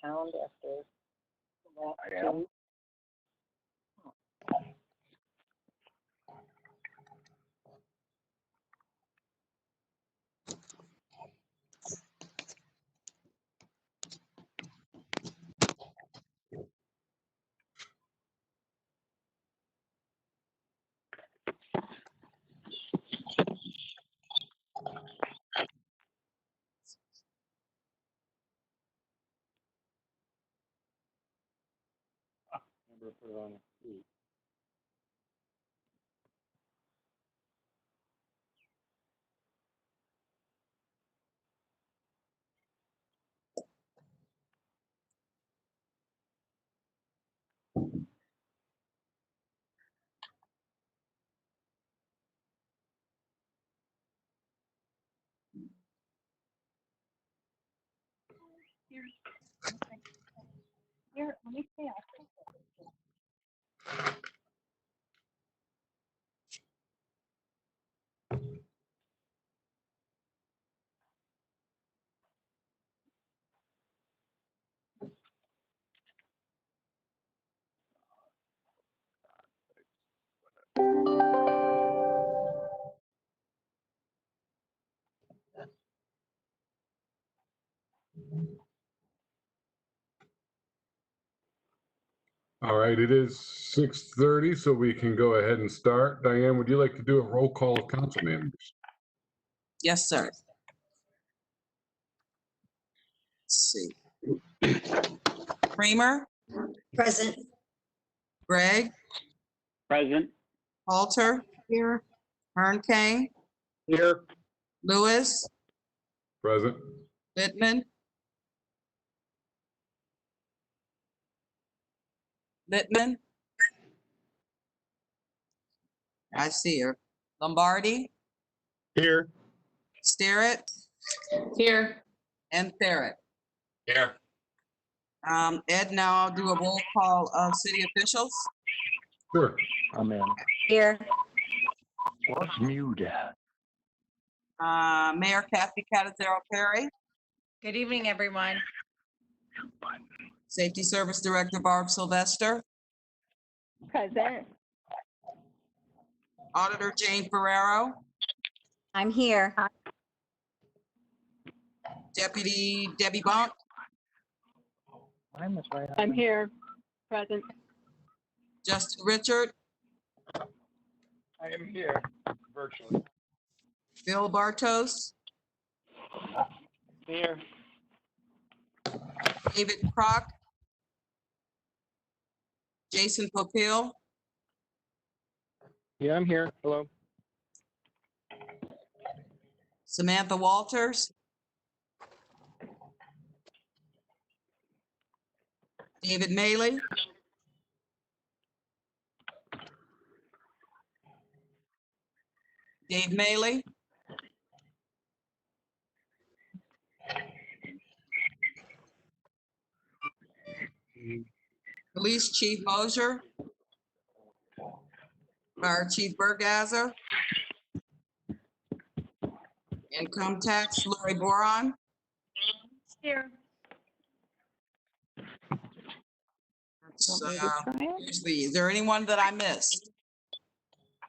sound after that I am. too? Remember to put it on a sheet. Here, let me see. All right, it is 6:30, so we can go ahead and start. Diane, would you like to do a roll call of council members? Yes, sir. Let's see. Kramer, Present. Gregg, Present. Halter, Here. Hearn Kane, Here. Lewis, Present. Littman. Littman. I see her. Lombardi, Here. Starrett, Here. and Barrett. Here. Ed, now I'll do a roll call of city officials. Sure. I'm in. Here. What's muted? Mayor Kathy Catazero Perry, Good evening, everyone. Safety Service Director Barb Sylvester, Present. Auditor Jane Ferrero, I'm here. Deputy Debbie Bunk, Mine was right. I'm here. Present. Justin Richard, I am here virtually. Bill Bartos, Here. David Crock, Jason Popeil, Yeah, I'm here. Hello. Samantha Walters, David Maley, Dave Maley, Police Chief Mosier, Fire Chief Bergazzer, Income Tax Lori Boron, Here. is there anyone that I missed?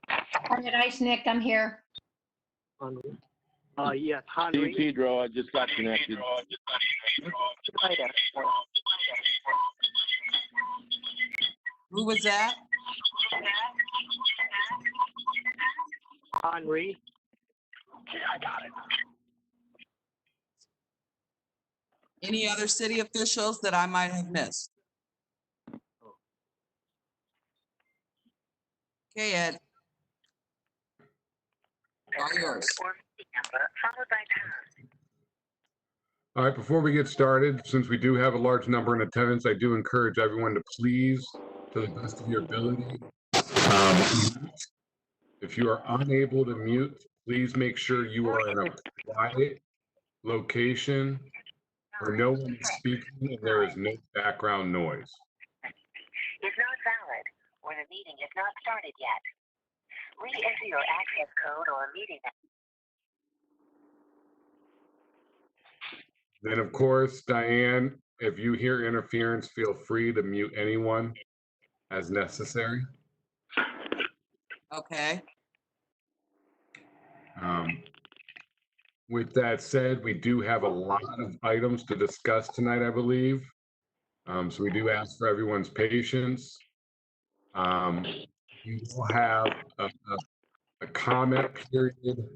Harriet Ice Nick, I'm here. Yes, Steve Henry. Pedro, I just got connected. Who was that? Henry. Okay, I got it. Any other city officials that I might have missed? Okay, Ed. All yours. All right, before we get started, since we do have a large number in attendance, I do encourage everyone to please, to the best of your ability, if you are unable to mute, please make sure you are in a quiet location where no one is speaking and there is no background noise. Is not valid or the meeting is not started yet. Re-enter your access code or meeting. Then, of course, Diane, if you hear interference, feel free to mute anyone as necessary. Okay. With that said, we do have a lot of items to discuss tonight, I believe. So we do ask for everyone's patience. We will have a comment period.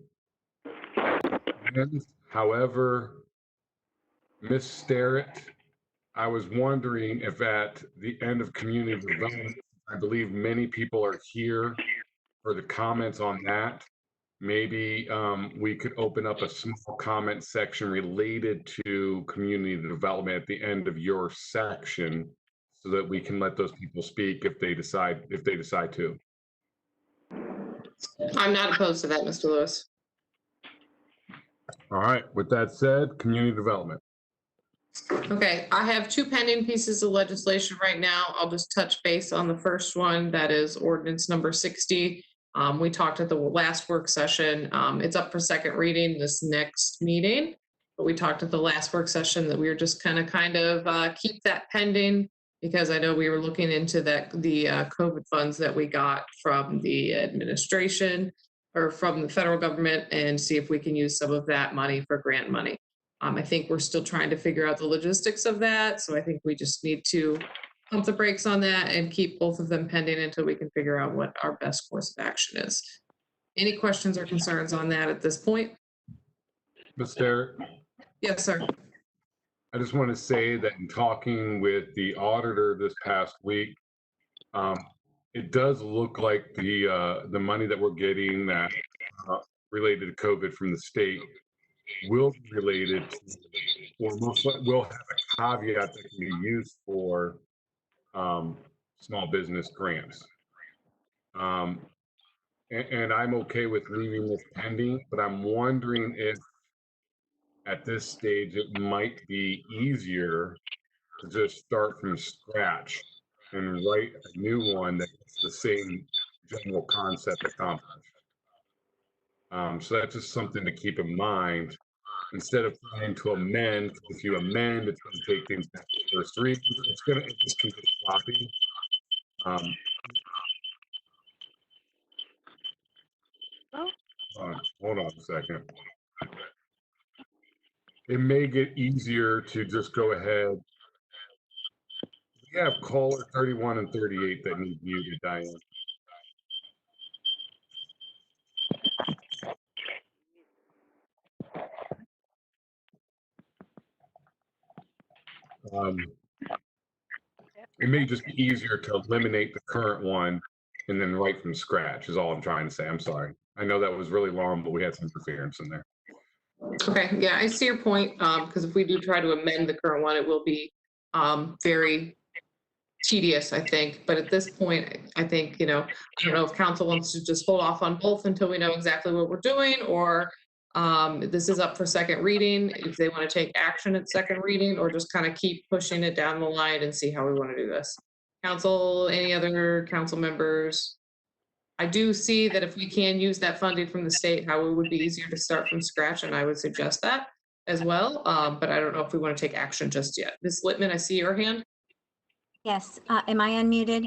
However, Ms. Starrett, I was wondering if at the end of community development, I believe many people are here for the comments on that. Maybe we could open up a small comment section related to community development at the end of your section so that we can let those people speak if they decide to. I'm not opposed to that, Mr. Lewis. All right, with that said, community development. Okay, I have two pending pieces of legislation right now. I'll just touch base on the first one. That is ordinance number 60. We talked at the last work session. It's up for second reading this next meeting. But we talked at the last work session that we were just kind of keep that pending because I know we were looking into the COVID funds that we got from the administration or from the federal government and see if we can use some of that money for grant money. I think we're still trying to figure out the logistics of that. So I think we just need to pump the brakes on that and keep both of them pending until we can figure out what our best course of action is. Any questions or concerns on that at this point? Ms. Starrett? Yes, sir. I just want to say that in talking with the auditor this past week, it does look like the money that we're getting that related to COVID from the state will be related to, or will have a caveat that can be used for small business grants. And I'm okay with leaving this pending, but I'm wondering if at this stage it might be easier to just start from scratch and write a new one that's the same general concept accomplished. So that's just something to keep in mind. Instead of trying to amend, if you amend, it's going to take things back to first read. It just can get sloppy. Hold on a second. It may get easier to just go ahead. We have caller 31 and 38 that need muted, Diane. It may just be easier to eliminate the current one and then write from scratch is all I'm trying to say. I'm sorry. I know that was really long, but we had some interference in there. Okay, yeah, I see your point. Because if we do try to amend the current one, it will be very tedious, I think. But at this point, I think, I don't know if council wants to just hold off on both until we know exactly what we're doing, or this is up for second reading, if they want to take action at second reading, or just kind of keep pushing it down the line and see how we want to do this. Council, any other council members? I do see that if we can use that funding from the state, how it would be easier to start from scratch, and I would suggest that as well. But I don't know if we want to take action just yet. Ms. Littman, I see your hand. Yes, am I unmuted?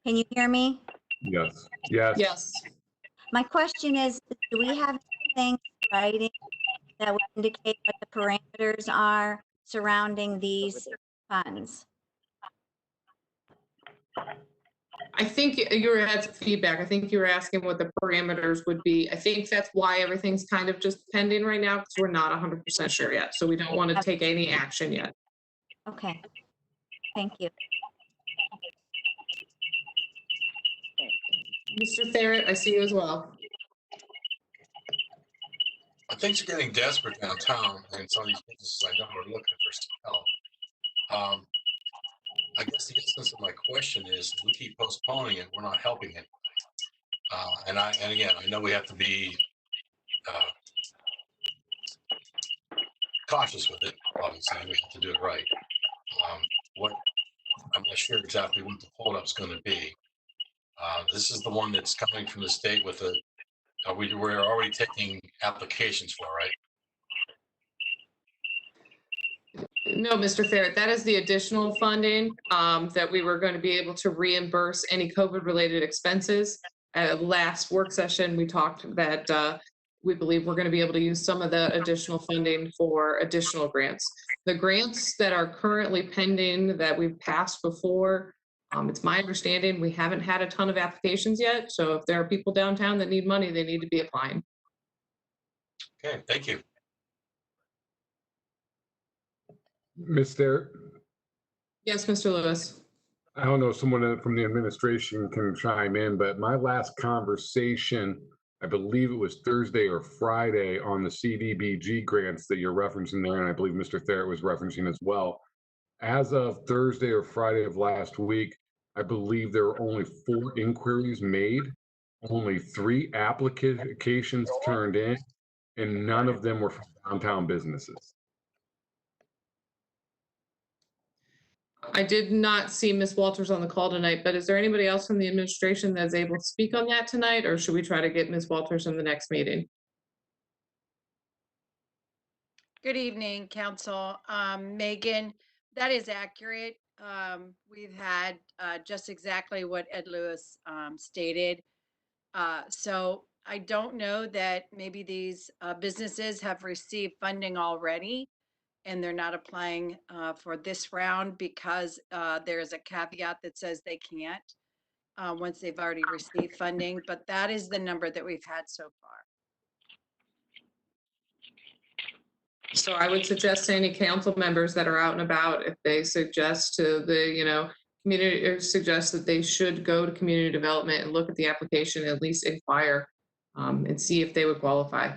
Can you hear me? Yes. Yes. Yes. My question is, do we have anything in writing that would indicate what the parameters are surrounding these funds? I think you had some feedback. I think you were asking what the parameters would be. I think that's why everything's kind of just pending right now, because we're not 100% sure yet. So we don't want to take any action yet. Okay, thank you. Mr. Tharrett, I see you as well. Things are getting desperate downtown, and some of these businesses I know are looking for some help. I guess the essence of my question is, we keep postponing it, we're not helping it. And again, I know we have to be cautious with it, obviously, we have to do it right. I'm not sure exactly what the holdup's going to be. This is the one that's coming from the state with we're already taking applications for, right? No, Mr. Ferret, that is the additional funding that we were going to be able to reimburse any COVID-related expenses. Last work session, we talked that we believe we're going to be able to use some of the additional funding for additional grants. The grants that are currently pending that we've passed before, it's my understanding we haven't had a ton of applications yet. So if there are people downtown that need money, they need to be applying. Okay, thank you. Ms. Sterrett, Yes, Mr. Lewis. I don't know if someone from the administration can chime in, but my last conversation, I believe it was Thursday or Friday, on the CDBG grants that you're referencing there, and I believe Mr. Tharrett was referencing as well. As of Thursday or Friday of last week, I believe there were only 4 inquiries made, only 3 applications turned in, and none of them were from downtown businesses. I did not see Ms. Walters on the call tonight, but is there anybody else from the administration that's able to speak on that tonight, or should we try to get Ms. Walters in the next meeting? Good evening, Council. Megan, that is accurate. We've had just exactly what Ed Lewis stated. So I don't know that maybe these businesses have received funding already and they're not applying for this round because there is a caveat that says they can't once they've already received funding. But that is the number that we've had so far. So I would suggest to any council members that are out and about, if they suggest to the, community, or suggest that they should go to community development and look at the application, at least inquire and see if they would qualify.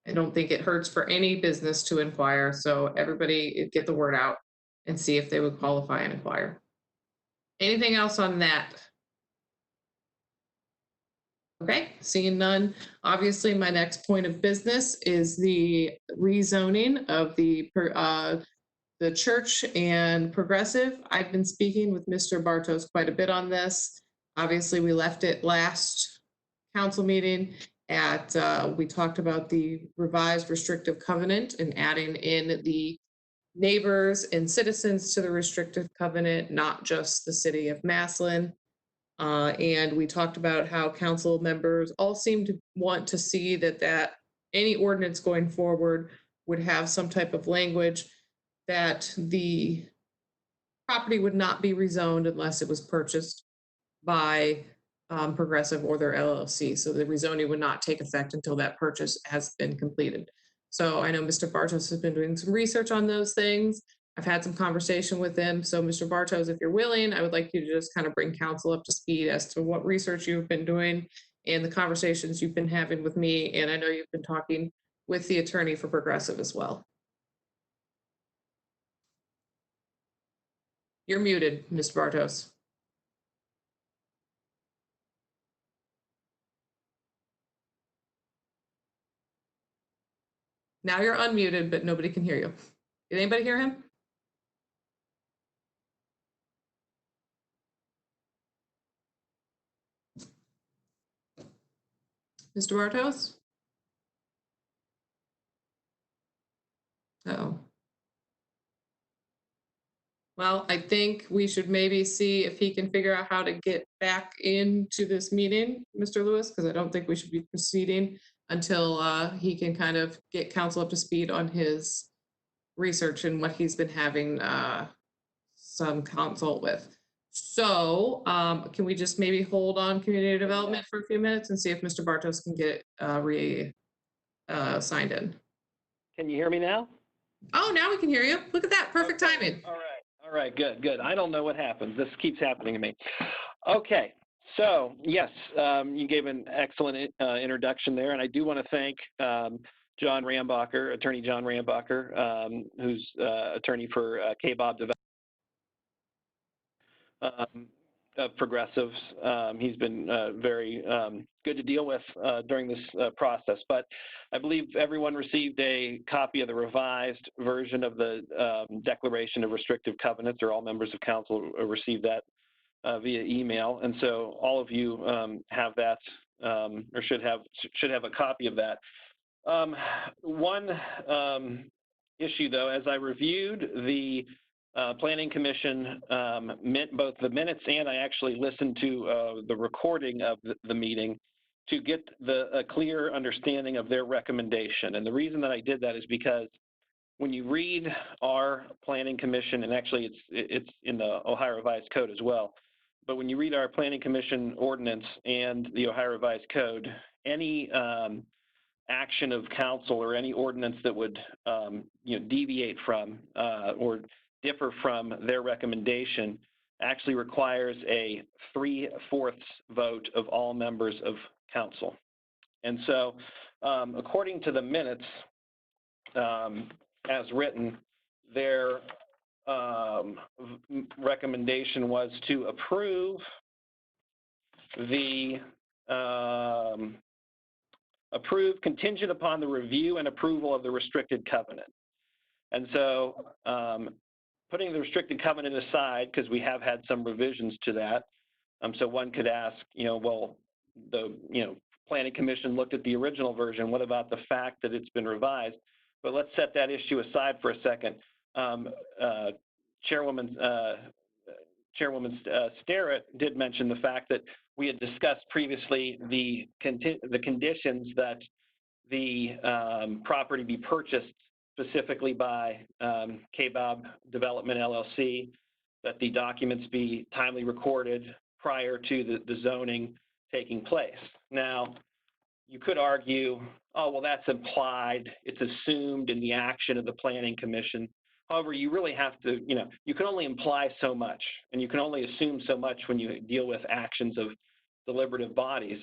I don't think it hurts for any business to inquire. So everybody get the word out and see if they would qualify and inquire. Anything else on that? Okay, seeing none. Obviously, my next point of business is the rezoning of the church and progressive. I've been speaking with Mr. Bartos quite a bit on this. Obviously, we left it last council meeting at, we talked about the revised restrictive covenant and adding in the neighbors and citizens to the restrictive covenant, not just the city of Massillon. And we talked about how council members all seem to want to see that any ordinance going forward would have some type of language that the property would not be rezoned unless it was purchased by Progressive or their LLC. So the rezoning would not take effect until that purchase has been completed. So I know Mr. Bartos has been doing some research on those things. I've had some conversation with him. So Mr. Bartos, if you're willing, I would like you to just kind of bring council up to speed as to what research you've been doing and the conversations you've been having with me. And I know you've been talking with the attorney for Progressive as well. You're muted, Mr. Bartos. Now you're unmuted, but nobody can hear you. Did anybody hear him? Mr. Bartos? Uh-oh. Well, I think we should maybe see if he can figure out how to get back into this meeting, Mr. Lewis, because I don't think we should be proceeding until he can kind of get council up to speed on his research and what he's been having some consult with. So can we just maybe hold on community development for a few minutes and see if Mr. Bartos can get signed in? Can you hear me now? Oh, now we can hear you. Look at that. Perfect timing. All right, good. I don't know what happens. This keeps happening to me. Okay, so yes, you gave an excellent introduction there, and I do want to thank John Rambacher, Attorney John Rambacher, who's attorney for KBOB Development. Progressives. He's been very good to deal with during this process. But I believe everyone received a copy of the revised version of the Declaration of Restrictive Covenants, or all members of council received that via email. And so all of you have that, or should have a copy of that. One issue, though, as I reviewed the Planning Commission, both the minutes and I actually listened to the recording of the meeting to get a clear understanding of their recommendation. And the reason that I did that is because when you read our Planning Commission, and actually it's in the Ohio Revised Code as well, but when you read our Planning Commission ordinance and the Ohio Revised Code, any action of council or any ordinance that would deviate from or differ from their recommendation actually requires a 3/4 vote of all members of council. And so according to the minutes as written, their recommendation was to approve the approved contingent upon the review and approval of the restricted covenant. And so putting the restricted covenant aside, because we have had some revisions to that, so one could ask, well, the Planning Commission looked at the original version. What about the fact that it's been revised? But let's set that issue aside for a second. Chairwoman Starrett did mention the fact that we had discussed previously the conditions that the property be purchased specifically by KBOB Development LLC, that the documents be timely recorded prior to the zoning taking place. Now, you could argue, oh, well, that's implied. It's assumed in the action of the Planning Commission. However, you really have to, you can only imply so much, and you can only assume so much when you deal with actions of deliberative bodies.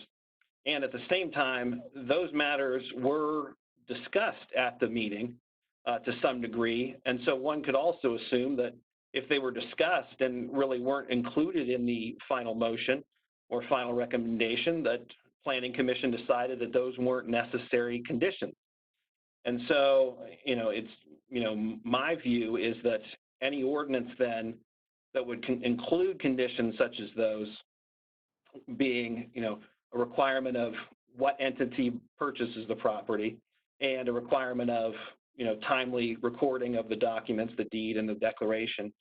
And at the same time, those matters were discussed at the meeting to some degree. And so one could also assume that if they were discussed and really weren't included in the final motion or final recommendation, that Planning Commission decided that those weren't necessary conditions. And so, it's, my view is that any ordinance then that would include conditions such as those being, a requirement of what entity purchases the property and a requirement of, timely recording of the documents, the deed and the declaration,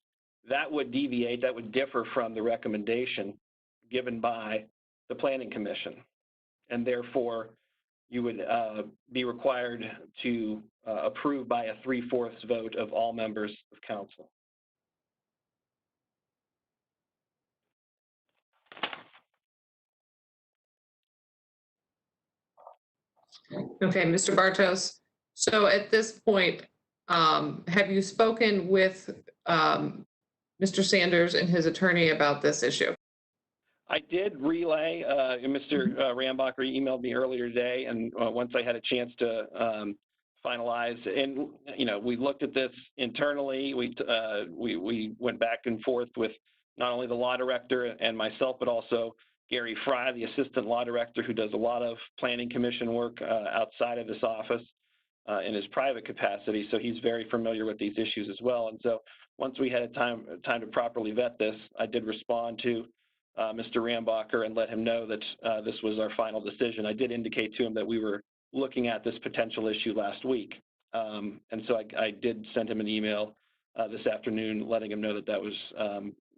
that would deviate, that would differ from the recommendation given by the Planning Commission. And therefore, you would be required to approve by a 3/4 vote of all members of council. Okay, Mr. Bartos. So at this point, have you spoken with Mr. Sanders and his attorney about this issue? I did relay, Mr. Rambacher emailed me earlier today, and once I had a chance to finalize, and we looked at this internally. We went back and forth with not only the law director and myself, but also Gary Fry, the assistant law director, who does a lot of Planning Commission work outside of this office in his private capacity. So he's very familiar with these issues as well. And so once we had time to properly vet this, I did respond to Mr. Rambacher and let him know that this was our final decision. I did indicate to him that we were looking at this potential issue last week. And so I did send him an email this afternoon letting him know that that was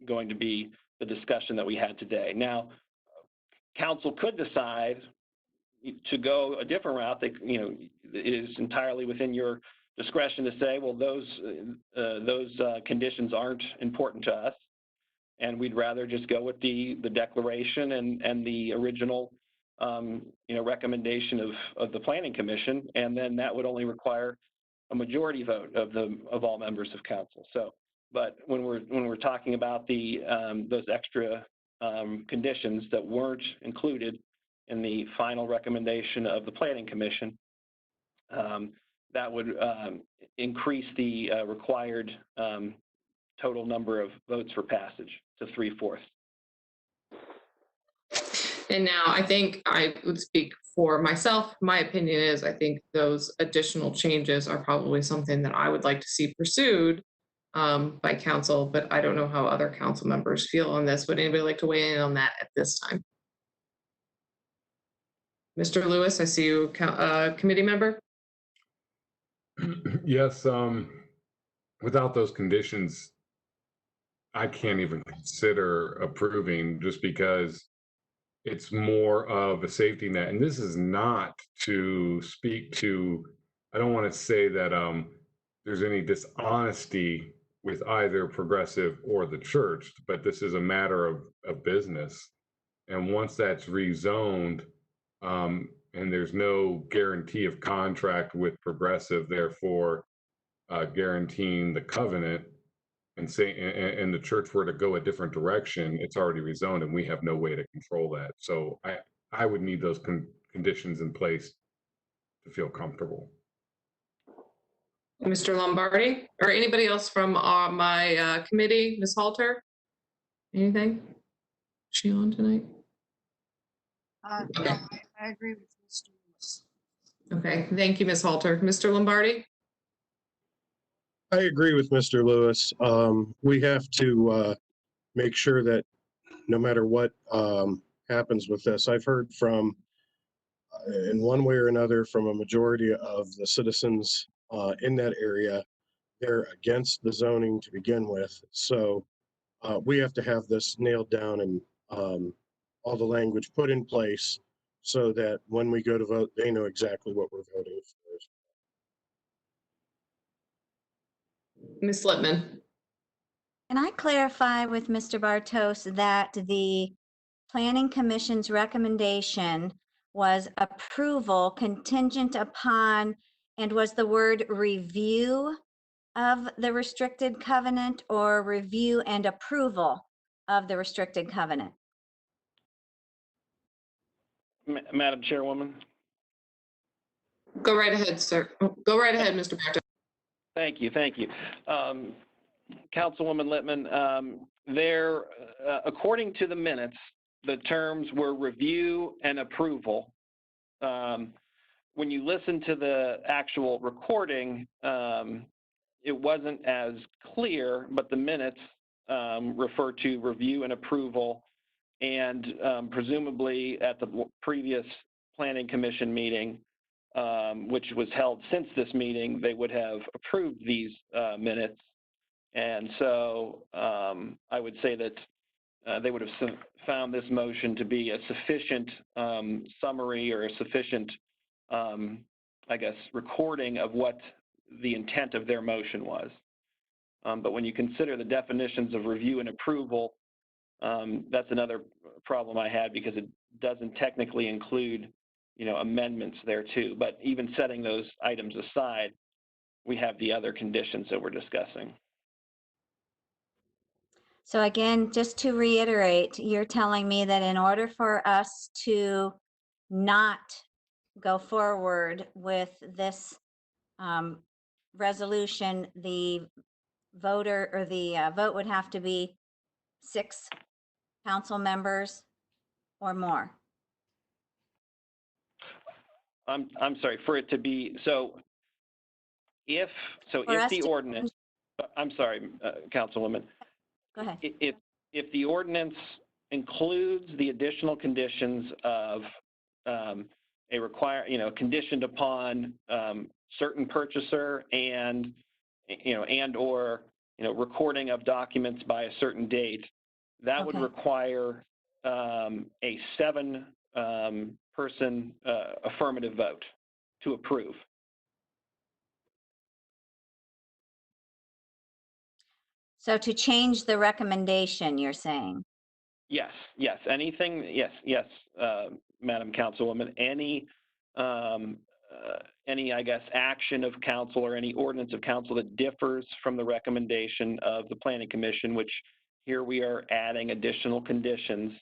going to be the discussion that we had today. Now, council could decide to go a different route. They, it is entirely within your discretion to say, well, those conditions aren't important to us, and we'd rather just go with the declaration and the original recommendation of the Planning Commission, and then that would only require a majority vote of all members of council. So, but when we're talking about those extra conditions that weren't included in the final recommendation of the Planning Commission, that would increase the required total number of votes for passage to 3/4. And now I think I would speak for myself. My opinion is I think those additional changes are probably something that I would like to see pursued by council, but I don't know how other council members feel on this. Would anybody like to weigh in on that at this time? Mr. Lewis, I see you, committee member. Yes, without those conditions, I can't even consider approving just because it's more of a safety net. And this is not to speak to, I don't want to say that there's any dishonesty with either Progressive or the church, but this is a matter of business. And once that's rezoned, and there's no guarantee of contract with Progressive, therefore guaranteeing the covenant, and say, and the church were to go a different direction, it's already rezoned and we have no way to control that. So I would need those conditions in place to feel comfortable. Mr. Lombardi, or anybody else from my committee? Ms. Halter? Anything? Is she on tonight? No, I agree with Mr. Lewis. Okay, thank you, Ms. Halter. Mr. Lombardi? I agree with Mr. Lewis. We have to make sure that no matter what happens with this, I've heard from, in one way or another, from a majority of the citizens in that area, they're against the zoning to begin with. So we have to have this nailed down and all the language put in place so that when we go to vote, they know exactly what we're voting for. Ms. Littman? Can I clarify with Mr. Bartos that the Planning Commission's recommendation was approval contingent upon, and was the word review of the restricted covenant or review and approval of the restricted covenant? Madam Chairwoman. Go right ahead, sir. Go right ahead, Mr. Bartos. Thank you. Councilwoman Littman, according to the minutes, the terms were review and approval. When you listen to the actual recording, it wasn't as clear, but the minutes refer to review and approval, and presumably at the previous Planning Commission meeting, which was held since this meeting, they would have approved these minutes. And so I would say that they would have found this motion to be a sufficient summary or a sufficient, I guess, recording of what the intent of their motion was. But when you consider the definitions of review and approval, that's another problem I had, because it doesn't technically include, amendments there too. But even setting those items aside, we have the other conditions that we're discussing. So again, just to reiterate, you're telling me that in order for us to not go forward with this resolution, the voter or the vote would have to be 6 council members or more. I'm sorry, for it to be, if the ordinance, I'm sorry, Councilwoman. Go ahead. If the ordinance includes the additional conditions of conditioned upon certain purchaser and or recording of documents by a certain date, that would require a 7 person affirmative vote to approve. So to change the recommendation, you're saying? Yes. Anything, yes, Madam Councilwoman, any, I guess, action of council or any ordinance of council that differs from the recommendation of the Planning Commission, which here we are adding additional conditions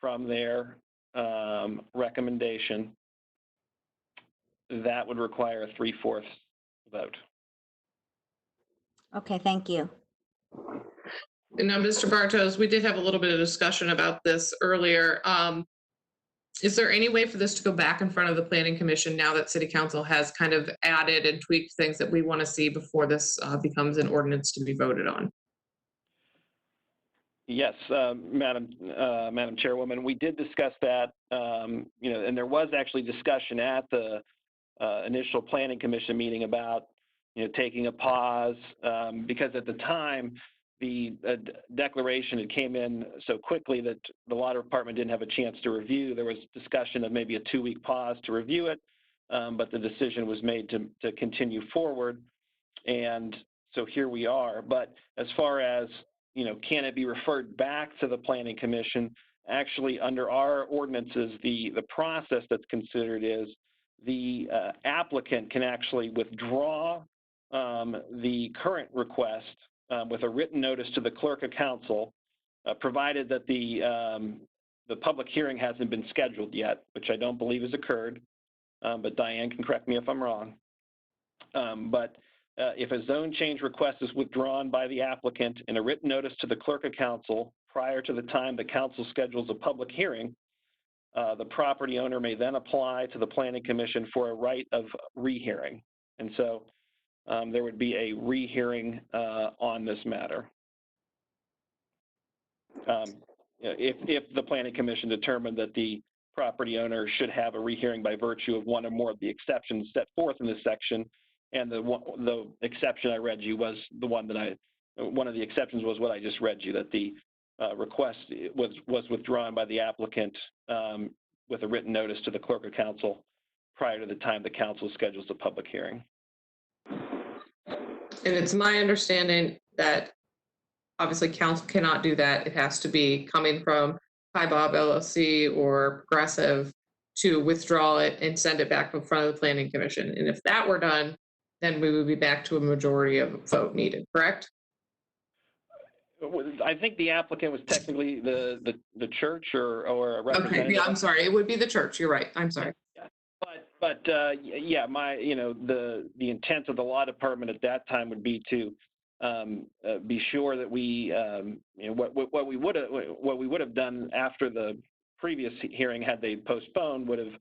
from their recommendation, that would require a 3/4 vote. Okay, thank you. And now, Mr. Bartos, we did have a little bit of discussion about this earlier. Is there any way for this to go back in front of the Planning Commission now that City Council has kind of added and tweaked things that we want to see before this becomes an ordinance to be voted on? Yes, Madam Chairwoman, we did discuss that, and there was actually discussion at the initial planning commission meeting about, taking a pause, because at the time, the declaration had came in so quickly that the water department didn't have a chance to review. There was discussion of maybe a 2-week pause to review it, but the decision was made to continue forward. And so here we are. But as far as, can it be referred back to the planning commission? Actually, under our ordinances, the process that's considered is the applicant can actually withdraw the current request with a written notice to the clerk of council, provided that the public hearing hasn't been scheduled yet, which I don't believe has occurred, but Diane can correct me if I'm wrong. But if a zone change request is withdrawn by the applicant in a written notice to the clerk of council prior to the time the council schedules a public hearing, the property owner may then apply to the planning commission for a right of rehearing. And so there would be a rehearing on this matter. If the planning commission determined that the property owner should have a rehearing by virtue of one or more of the exceptions set forth in this section, and the exception I read you was the one that one of the exceptions was what I just read you, that the request was withdrawn by the applicant with a written notice to the clerk of council prior to the time the council schedules a public hearing. And it's my understanding that obviously council cannot do that. It has to be coming from Hi Bob LLC or Progressive to withdraw it and send it back in front of the planning commission. And if that were done, then we would be back to a majority of vote needed, correct? I think the applicant was technically the church or a representative. Okay, yeah, I'm sorry. It would be the church. You're right. I'm sorry. Yeah. But yeah, the intent of the law department at that time would be to be sure that we, what we would have done after the previous hearing, had they postponed, would have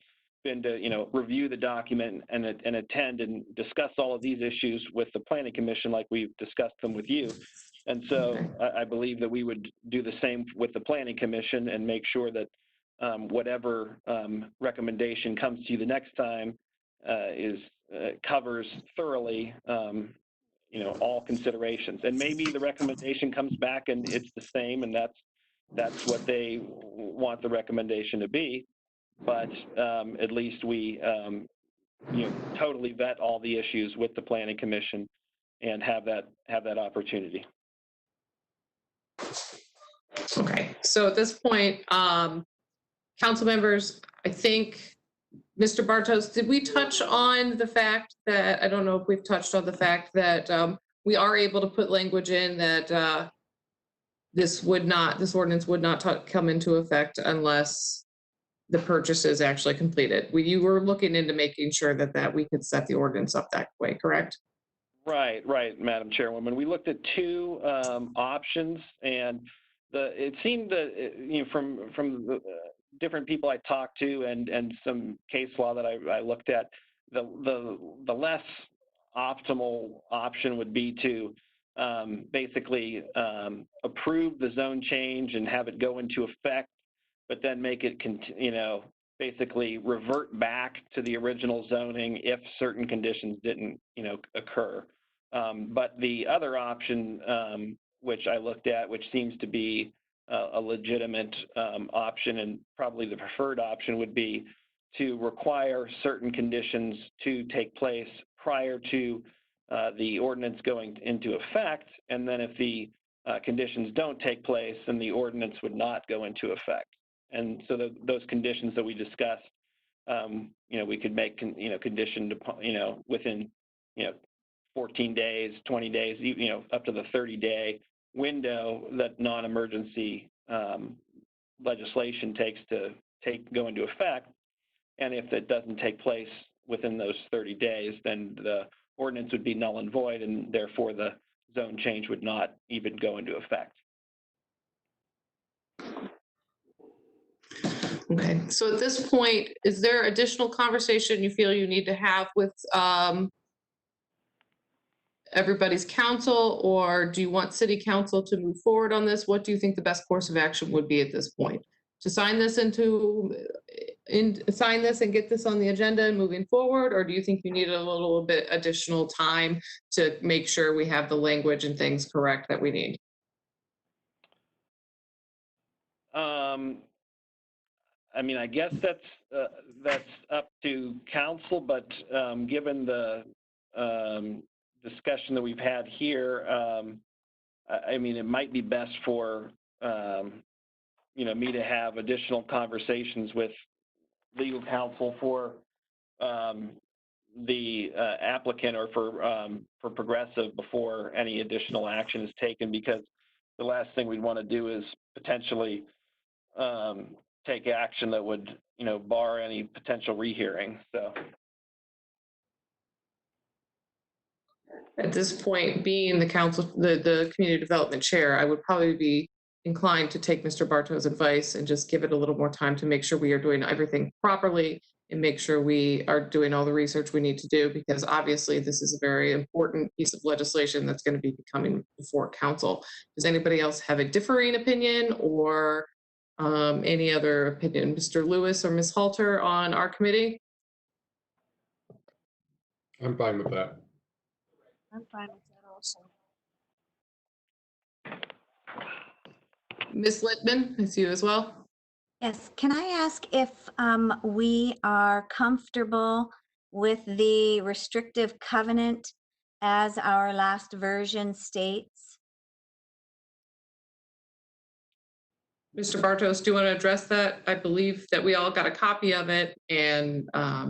been to, review the document and attend and discuss all of these issues with the planning commission like we've discussed them with you. And so I believe that we would do the same with the planning commission and make sure that whatever recommendation comes to you the next time covers thoroughly all considerations. And maybe the recommendation comes back and it's the same, and that's what they want the recommendation to be. But at least we totally vet all the issues with the planning commission and have that opportunity. Okay, so at this point, council members, I think, Mr. Bartos, did we touch on the fact that, I don't know if we've touched on the fact that we are able to put language in that this ordinance would not come into effect unless the purchase is actually completed. You were looking into making sure that we could set the ordinance up that way, correct? Right, Madam Chairwoman. We looked at two options, and it seemed that from the different people I talked to and some case law that I looked at, the less optimal option would be to basically approve the zone change and have it go into effect, but then make it basically revert back to the original zoning if certain conditions didn't occur. But the other option, which I looked at, which seems to be a legitimate option and probably the preferred option, would be to require certain conditions to take place prior to the ordinance going into effect. And then if the conditions don't take place, then the ordinance would not go into effect. And so those conditions that we discussed, we could make, conditioned, within, 14 days, 20 days, up to the 30-day window that non-emergency legislation takes to go into effect. And if it doesn't take place within those 30 days, then the ordinance would be null and void, and therefore the zone change would not even go into effect. Okay, so at this point, is there additional conversation you feel you need to have with everybody's council, or do you want city council to move forward on this? What do you think the best course of action would be at this point? To sign this into sign this and get this on the agenda and moving forward? Or do you think you need a little bit additional time to make sure we have the language and things correct that we need? I mean, I guess that's up to council, but given the discussion that we've had here, I mean, it might be best for me to have additional conversations with legal counsel for the applicant or for Progressive before any additional action is taken, because the last thing we'd want to do is potentially take action that would, bar any potential rehearing. So. At this point, being the council, the community development chair, I would probably be inclined to take Mr. Bartow's advice and just give it a little more time to make sure we are doing everything properly and make sure we are doing all the research we need to do, because obviously this is a very important piece of legislation that's going to be coming before council. Does anybody else have a differing opinion or any other opinion? Mr. Lewis or Ms. Halter on our committee? I'm fine with that. I'm fine with that also. Ms. Littman, I see you as well. Yes, can I ask if we are comfortable with the restrictive covenant as our last version states? Mr. Bartos, do you want to address that? I believe that we all got a copy of it, and I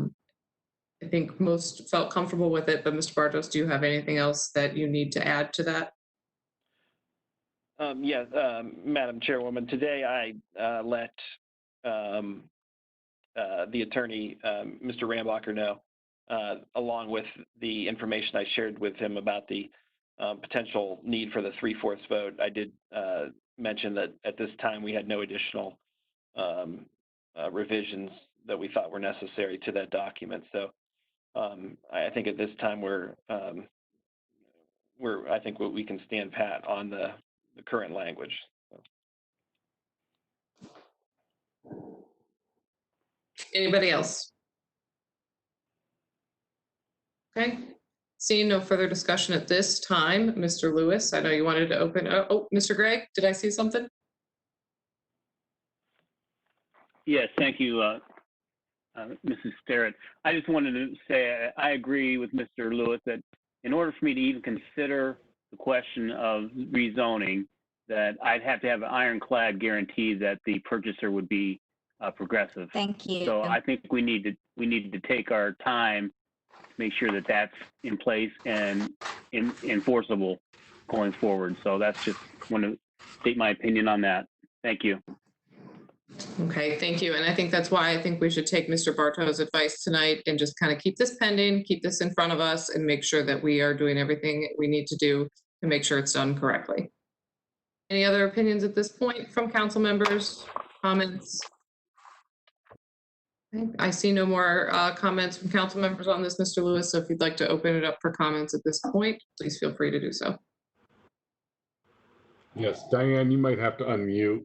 think most felt comfortable with it, but Mr. Bartos, do you have anything else that you need to add to that? Yes, Madam Chairwoman, today I let the attorney, Mr. Rambacher, know, along with the information I shared with him about the potential need for the 3/4 vote. I did mention that at this time we had no additional revisions that we thought were necessary to that document. So I think at this time I think we can stand pat on the current language. So. Anybody else? Okay. Seeing no further discussion at this time, Mr. Lewis, I know you wanted to open. Oh, Mr. Gregg, did I see something? Yes, thank you, Mrs. Sterrett. I just wanted to say I agree with Mr. Lewis that in order for me to even consider the question of rezoning, that I'd have to have an ironclad guarantee that the purchaser would be progressive. Thank you. So I think we need to take our time to make sure that that's in place and enforceable going forward. So that's just want to state my opinion on that. Thank you. Okay, thank you. And I think that's why I think we should take Mr. Bartow's advice tonight and just kind of keep this pending, keep this in front of us, and make sure that we are doing everything we need to do to make sure it's done correctly. Any other opinions at this point from council members, comments? Okay, I see no more comments from council members on this, Mr. Lewis. So if you'd like to open it up for comments at this point, please feel free to do so. Yes, Diane, you might have to unmute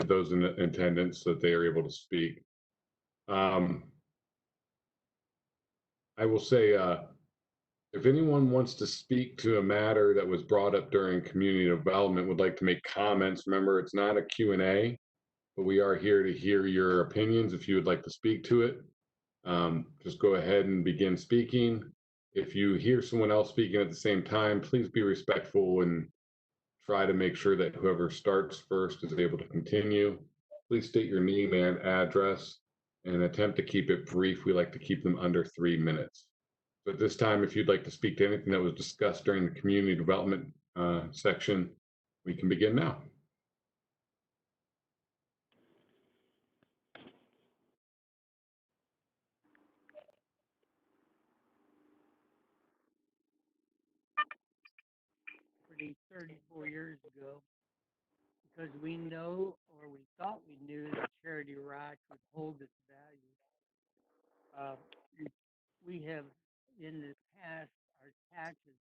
those in attendance so that they are able to speak. I will say, if anyone wants to speak to a matter that was brought up during community development, would like to make comments, remember it's not a Q&A, but we are here to hear your opinions. If you would like to speak to it, just go ahead and begin speaking. If you hear someone else speaking at the same time, please be respectful and try to make sure that whoever starts first is able to continue. Please state your name and address and attempt to keep it brief. We like to keep them under 3 minutes. So at this time, if you'd like to speak to anything that was discussed during the community development section, we can begin now. Pretty 34 years ago, because we know, or we thought we knew, that Charity Rock would hold its value. We have, in the past, our taxes,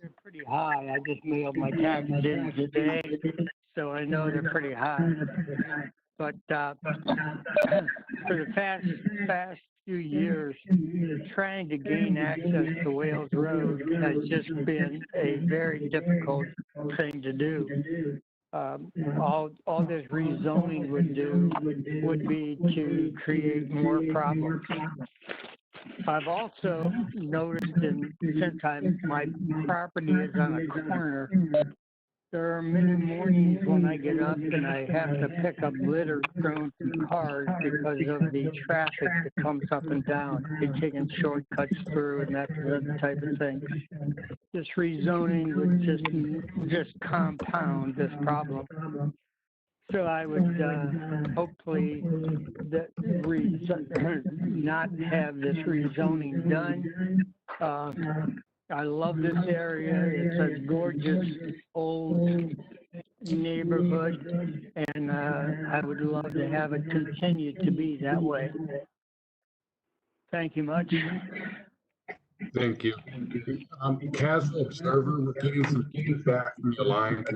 they're pretty high. I just mailed my taxes in today, so I know they're pretty high. But for the past few years, trying to gain access to Wales Road has just been a very difficult thing to do. All this rezoning would do would be to create more problems. I've also noticed, since my property is on a corner, there are many mornings when I get up and I have to pick up litter thrown from cars because of the traffic that comes up and down. They're taking shortcuts through and that type of thing. This rezoning would just compound this problem. So I would hopefully not have this rezoning done. I love this area. It's a gorgeous old neighborhood, and I would love to have it continue to be that way. Thank you much. Thank you. Casual observer, we're getting some feedback from your line.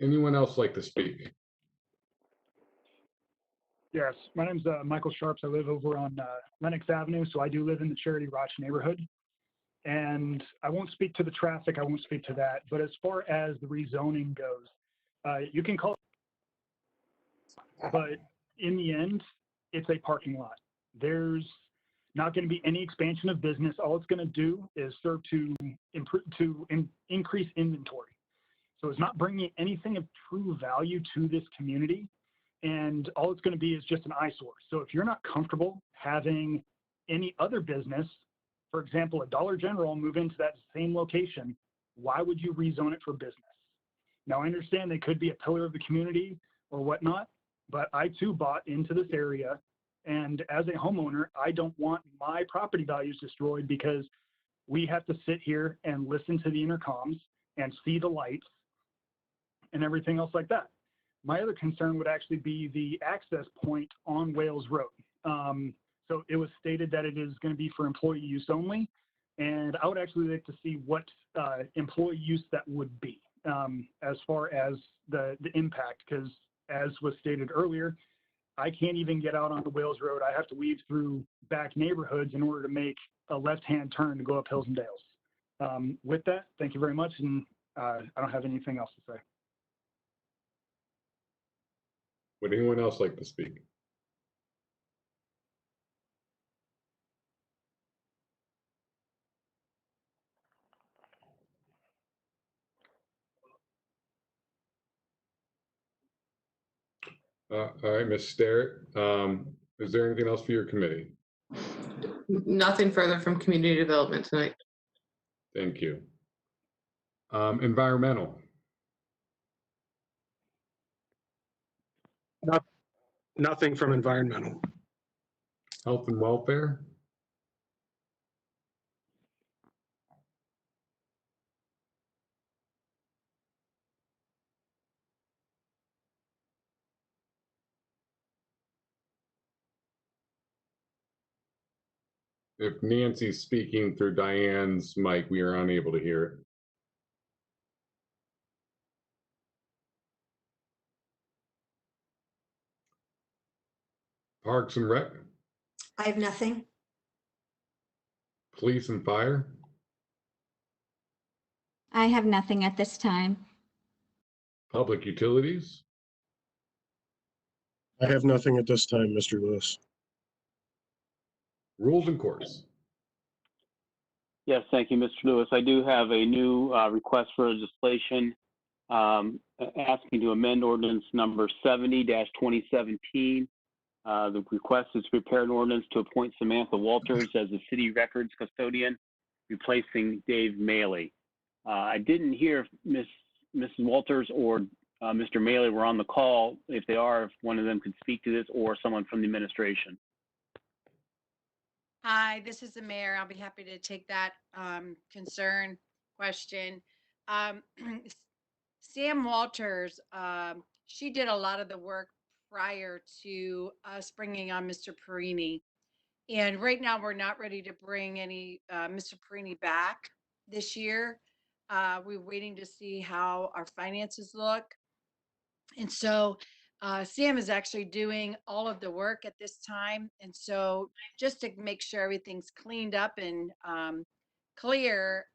Anyone else like to speak? Yes, my name's Michael Sharps. I live over on Lenox Avenue, so I do live in the Charity Roch neighborhood. And I won't speak to the traffic, I won't speak to that. But as far as the rezoning goes, you can call it, but in the end, it's a parking lot. There's not going to be any expansion of business. All it's going to do is serve to increase inventory. So it's not bringing anything of true value to this community. And all it's going to be is just an eyesore. So if you're not comfortable having any other business, for example, a Dollar General, move into that same location, why would you rezone it for business? Now, I understand they could be a pillar of the community or whatnot, but I too bought into this area. And as a homeowner, I don't want my property values destroyed because we have to sit here and listen to the intercoms and see the lights and everything else like that. My other concern would actually be the access point on Wales Road. So it was stated that it is going to be for employee use only, and I would actually like to see what employee use that would be as far as the impact, because as was stated earlier, I can't even get out onto Wales Road. I have to weave through back neighborhoods in order to make a left-hand turn to go up Hills and Dales. With that, thank you very much, and I don't have anything else to say. Would anyone else like to speak? All right, Ms. Sterrett, is there anything else for your committee? Nothing further from community development tonight. Thank you. Environmental. Nothing from environmental. Health and welfare. If Nancy's speaking through Diane's mic, we are unable to hear it. Parks and Rec. I have nothing. Police and Fire. I have nothing at this time. Public Utilities. I have nothing at this time, Mr. Lewis. Rules and Courts. Yes, thank you, Mr. Lewis. I do have a new request for legislation asking to amend ordinance number 70-2017. The request is to prepare an ordinance to appoint Samantha Walters as the city records custodian, replacing Dave Maley. I didn't hear if Mrs. Walters or Mr. Maley were on the call. If they are, if one of them could speak to this, or someone from the administration. Hi, this is the mayor. I'll be happy to take that concern question. Sam Walters, she did a lot of the work prior to us bringing on Mr. Perini. And right now, we're not ready to bring any Mr. Perini back this year. We're waiting to see how our finances look. And so Sam is actually doing all of the work at this time. And so just to make sure everything's cleaned up and clear,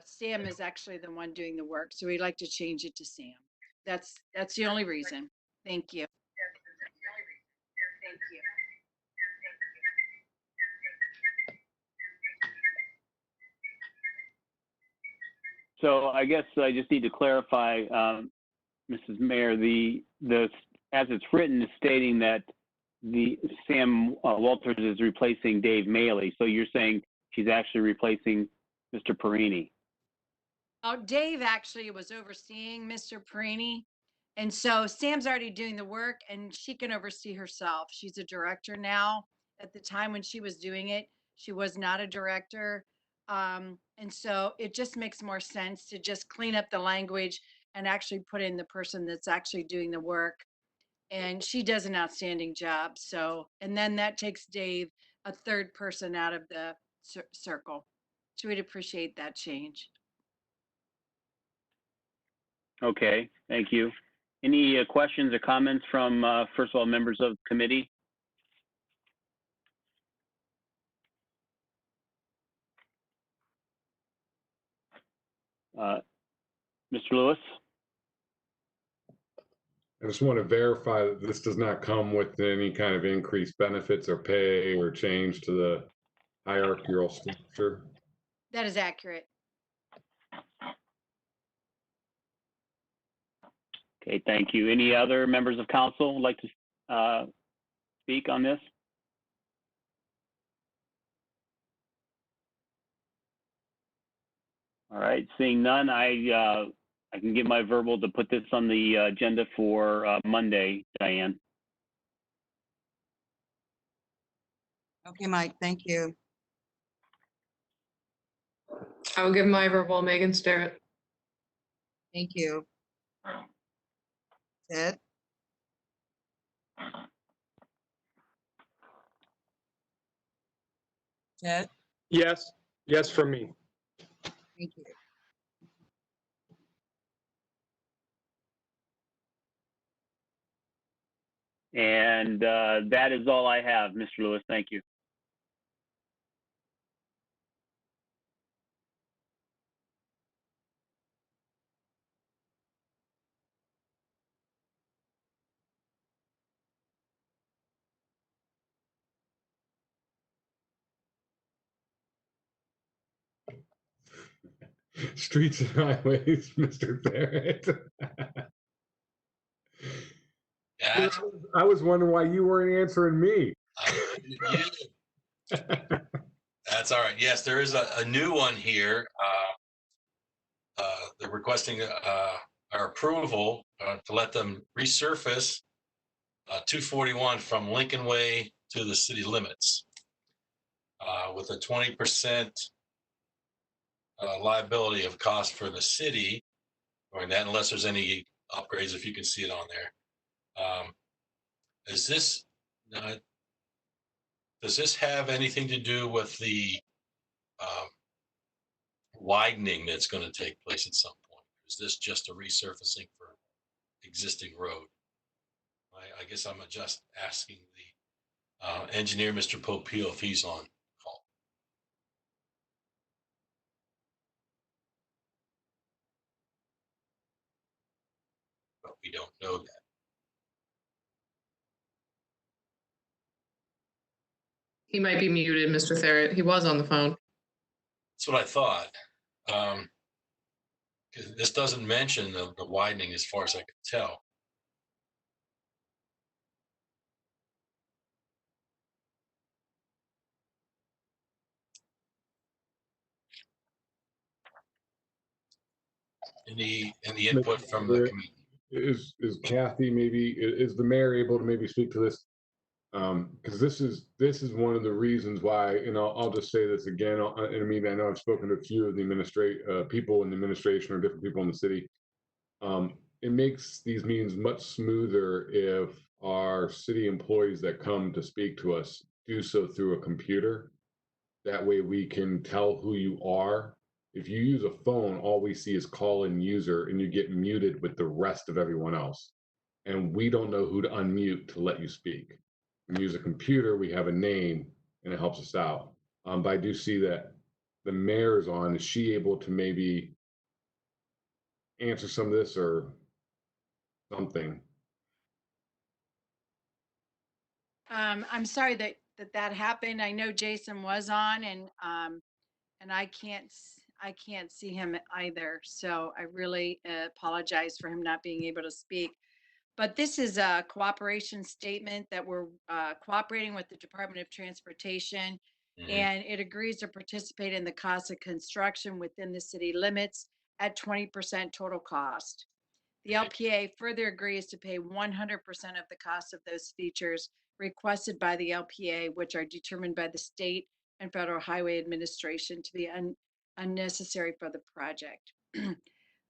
Sam is actually the one doing the work. So we'd like to change it to Sam. That's the only reason. Thank you. So I guess I just need to clarify, Mrs. Mayor, as it's written is stating that the Sam Walters is replacing Dave Maley. So you're saying she's actually replacing Mr. Perini. Oh, Dave actually was overseeing Mr. Perini. And so Sam's already doing the work and she can oversee herself. She's a director now. At the time when she was doing it, she was not a director. And so it just makes more sense to just clean up the language and actually put in the person that's actually doing the work. And she does an outstanding job. So, and then that takes Dave, a third person out of the circle. So we'd appreciate that change. Okay, thank you. Any questions or comments from, first of all, members of the committee? Mr. Lewis? I just want to verify that this does not come with any kind of increased benefits or pay or change to the hierarchical structure. That is accurate. Okay, thank you. Any other members of council would like to speak on this? All right, seeing none, I can give my verbal to put this on the agenda for Monday, Diane. Okay, Mike, thank you. I will give my verbal, Megan Starrett. Thank you. Ted? Ted? Yes. Yes, from me. Thank you. And that is all I have, Mr. Lewis. Thank you. Streets and highways, Mr. Barrett. I was wondering why you weren't answering me. That's all right. Yes, there is a new one here. They're requesting our approval to let them resurface 241 from Lincoln Way to the city limits with a 20% liability of cost for the city, or that unless there's any upgrades, if you can see it on there. Is this, does this have anything to do with the widening that's going to take place at some point? Is this just a resurfacing for existing road? I guess I'm just asking the engineer, Mr. Popeil, if he's on call. But we don't know that. He might be muted, Mr. Therrett. He was on the phone. That's what I thought. This doesn't mention the widening as far as I can tell. Any input from the committee? Is Kathy is the mayor able to maybe speak to this? Because this is one of the reasons why, and I'll just say this again. And I mean, I know I've spoken to a few of the people in the administration or different people in the city. it makes these meetings much smoother if our city employees that come to speak to us do so through a computer. That way we can tell who you are. If you use a phone, all we see is call in user and you get muted with the rest of everyone else. And we don't know who to unmute to let you speak. When we use a computer, we have a name and it helps us out. But I do see that the mayor's on. Is she able to maybe answer some of this or something? I'm sorry that happened. I know Jason was on and I can't see him either. So I really apologize for him not being able to speak. But this is a cooperation statement that we're cooperating with the Department of Transportation, and it agrees to participate in the cost of construction within the city limits at 20% total cost. The LPA further agrees to pay 100% of the cost of those features requested by the LPA, which are determined by the state and federal highway administration to be unnecessary for the project.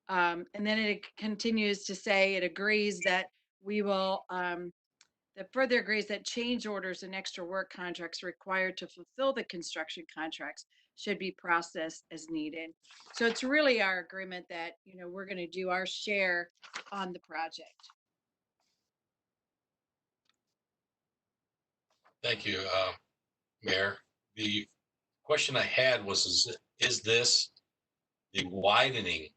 And then it continues to say it agrees that we will, that further agrees that change orders and extra work contracts required to fulfill the construction contracts should be processed as needed. So it's really our agreement that, you know, we're going to do our share on the project. Thank you, Mayor. The question I had was, is this the widening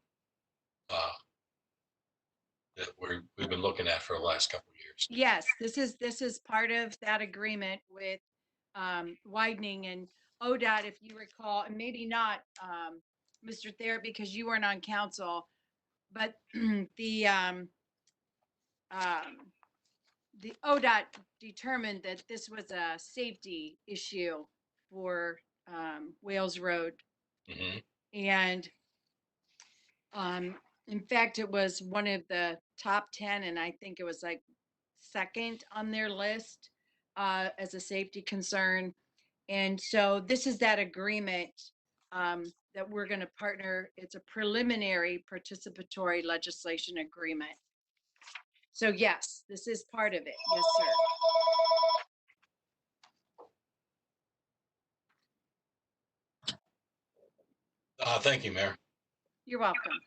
that we've been looking at for the last couple of years? Yes, this is part of that agreement with widening, and ODOT, if you recall, and maybe not Mr. Thayer because you weren't on council, but the ODOT determined that this was a safety issue for Wales Road. And in fact, it was one of the top 10, and I think it was like second on their list as a safety concern. And so this is that agreement that we're going to partner. It's a preliminary participatory legislation agreement. So yes, this is part of it. Yes, sir. Thank you, Mayor. You're welcome.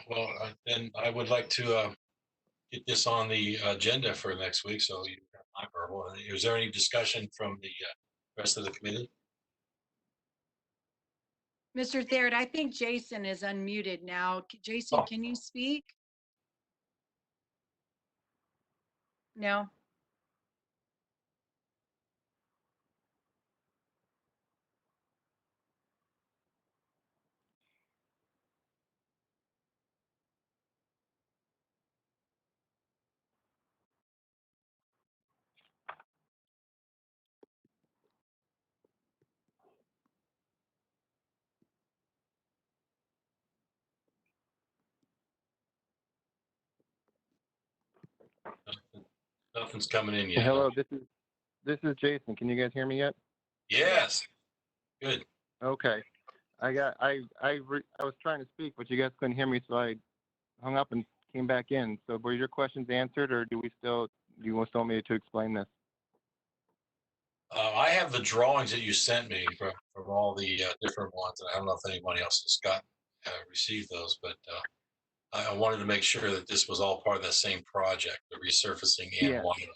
Well, then I would like to get this on the agenda for next week. So you have my verbal. Is there any discussion from the rest of the committee? Mr. Thayer, I think Jason is unmuted now. Jason, can you speak? No. Nothing's coming in yet. Hello, this is Jason. Can you guys hear me yet? Yes. Good. Okay. I was trying to speak, but you guys couldn't hear me, so I hung up and came back in. So were your questions answered, or do you still want me to explain this? I have the drawings that you sent me from all the different ones. And I don't know if anybody else has received those, but I wanted to make sure that this was all part of that same project, the resurfacing and widening.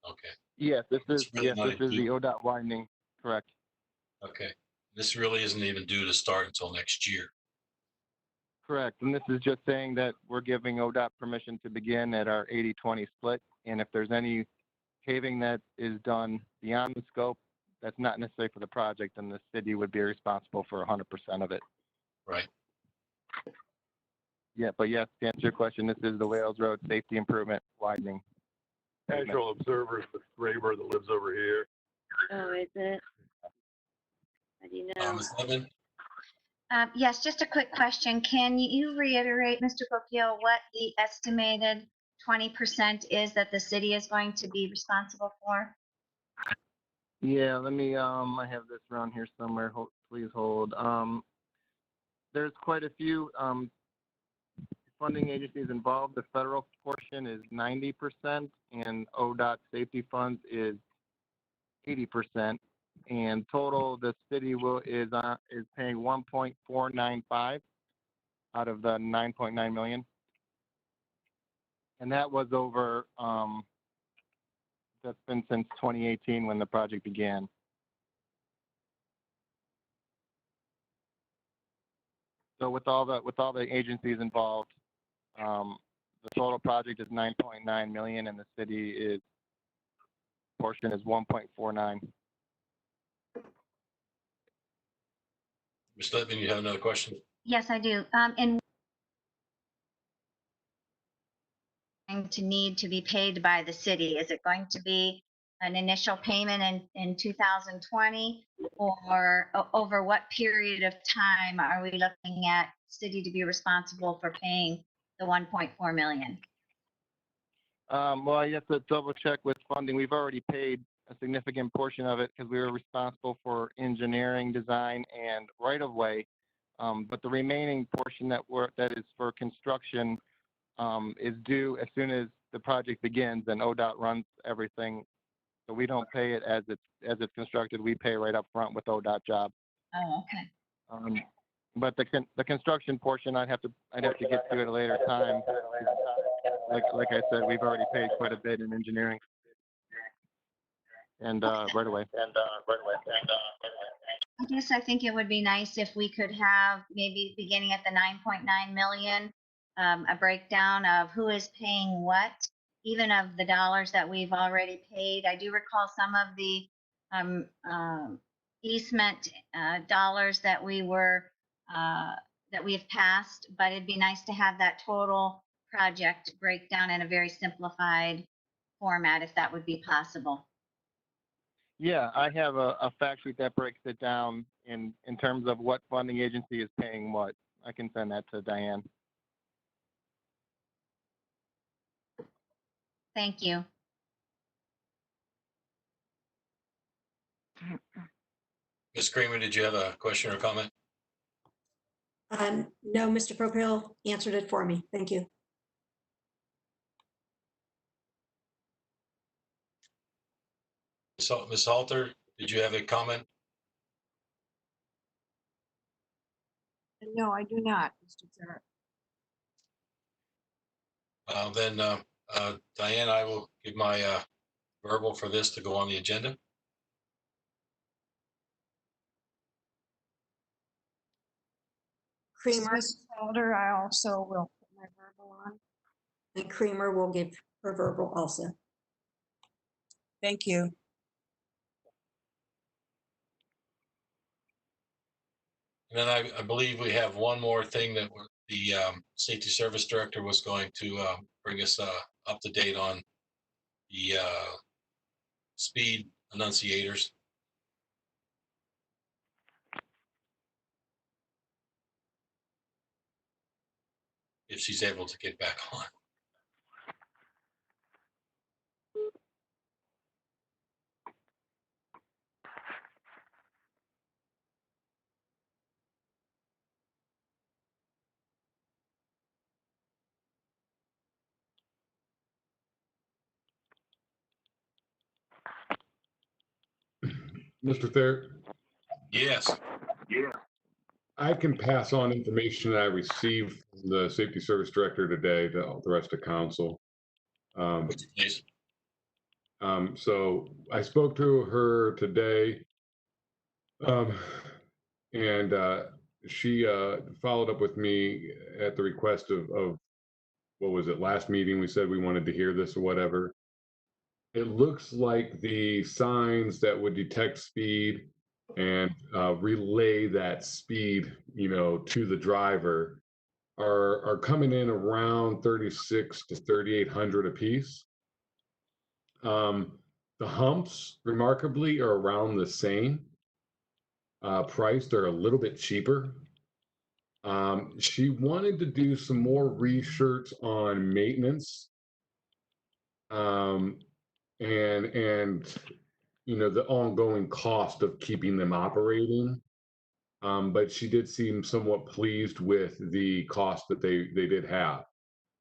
Okay. Yes, this is really the ODOT widening, correct. Okay. This really isn't even due to start until next year. Correct. And this is just saying that we're giving ODOT permission to begin at our 80-20 split. And if there's any paving that is done beyond the scope, that's not necessary for the project, then the city would be responsible for 100% of it. Right. Yeah, but yes, to answer your question, this is the Wales Road Safety Improvement Widening. Casual observers with Raver that lives over here. Oh, is it? How do you know? Ms. Levin? Yes, just a quick question. Can you reiterate, Mr. Cocchio, what the estimated 20% is that the city is going to be responsible for? Yeah, let me, I have this around here somewhere. Please hold. There's quite a few funding agencies involved, the federal portion is 90% and ODOT safety funds is 80%. And total, the city is paying 1.495 out of the 9.9 million. And that was over, that's been since 2018 when the project began. So with all the agencies involved, the total project is 9.9 million and the city portion is 1.49. Ms. Lippman, you have another question? Yes, I do. And going to need to be paid by the city? Is it going to be an initial payment in 2020, or over what period of time are we looking at city to be responsible for paying the 1.4 million? Well, I have to double check with funding. We've already paid a significant portion of it because we were responsible for engineering, design, and right-of-way. But the remaining portion that is for construction is due as soon as the project begins, and ODOT runs everything. So we don't pay it as it's constructed. We pay right up front with ODOT job. Oh, okay. But the construction portion, I'd have to get to at a later time. Like I said, we've already paid quite a bit in engineering and right away. I guess I think it would be nice if we could have, maybe beginning at the 9.9 million, a breakdown of who is paying what, even of the dollars that we've already paid. I do recall some of the easement dollars that we have passed, but it'd be nice to have that total project breakdown in a very simplified format, if that would be possible. Yeah, I have a fact sheet that breaks it down in terms of what funding agency is paying what. I can send that to Diane. Thank you. Ms. Kramer, did you have a question or comment? No, Mr. Propel answered it for me. Thank you. Ms. Halter, did you have a comment? No, I do not, Mr. Chair. Then Diane, I will give my verbal for this to go on the agenda. Creamer. Ms. Calder, I also will put my verbal on. And Creamer will give her verbal also. Thank you. And then I believe we have one more thing that the Safety Service Director was going to bring us up to date on the speed annunciators. If she's able to get back on. Mr. Thayer? Yes. Yeah. I can pass on information that I received from the Safety Service Director today to the rest of council. Please. So I spoke to her today, and she followed up with me at the request of what was it, last meeting we said we wanted to hear this or whatever. It looks like the signs that would detect speed and relay that speed, to the driver are coming in around 36 to 3,800 a piece. The humps, remarkably, are around the same price. They're a little bit cheaper. She wanted to do some more research on maintenance, and the ongoing cost of keeping them operating. But she did seem somewhat pleased with the cost that they did have.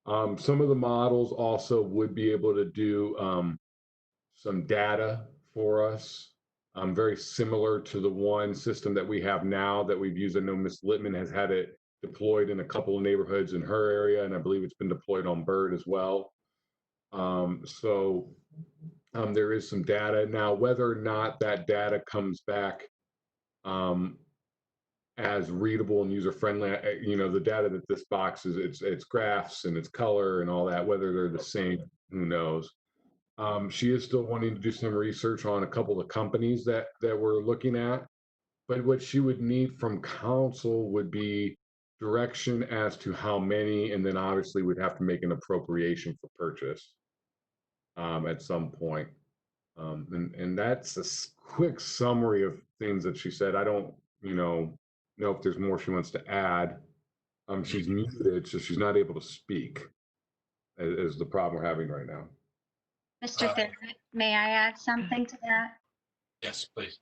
Some of the models also would be able to do some data for us, very similar to the one system that we have now that we've used. I know Ms. Littman has had it deployed in a couple of neighborhoods in her area, and I believe it's been deployed on Bird as well. There is some data. Now, whether or not that data comes back as readable and user-friendly, the data that this box is, it's graphs and it's color and all that, whether they're the same, who knows. She is still wanting to do some research on a couple of companies that we're looking at, but what she would need from council would be direction as to how many, and then obviously we'd have to make an appropriation for purchase at some point. And that's a quick summary of things that she said. I don't, know if there's more she wants to add. She's muted, so she's not able to speak, is the problem we're having right now. Mr. Barrett, may I add something to that? Yes, please.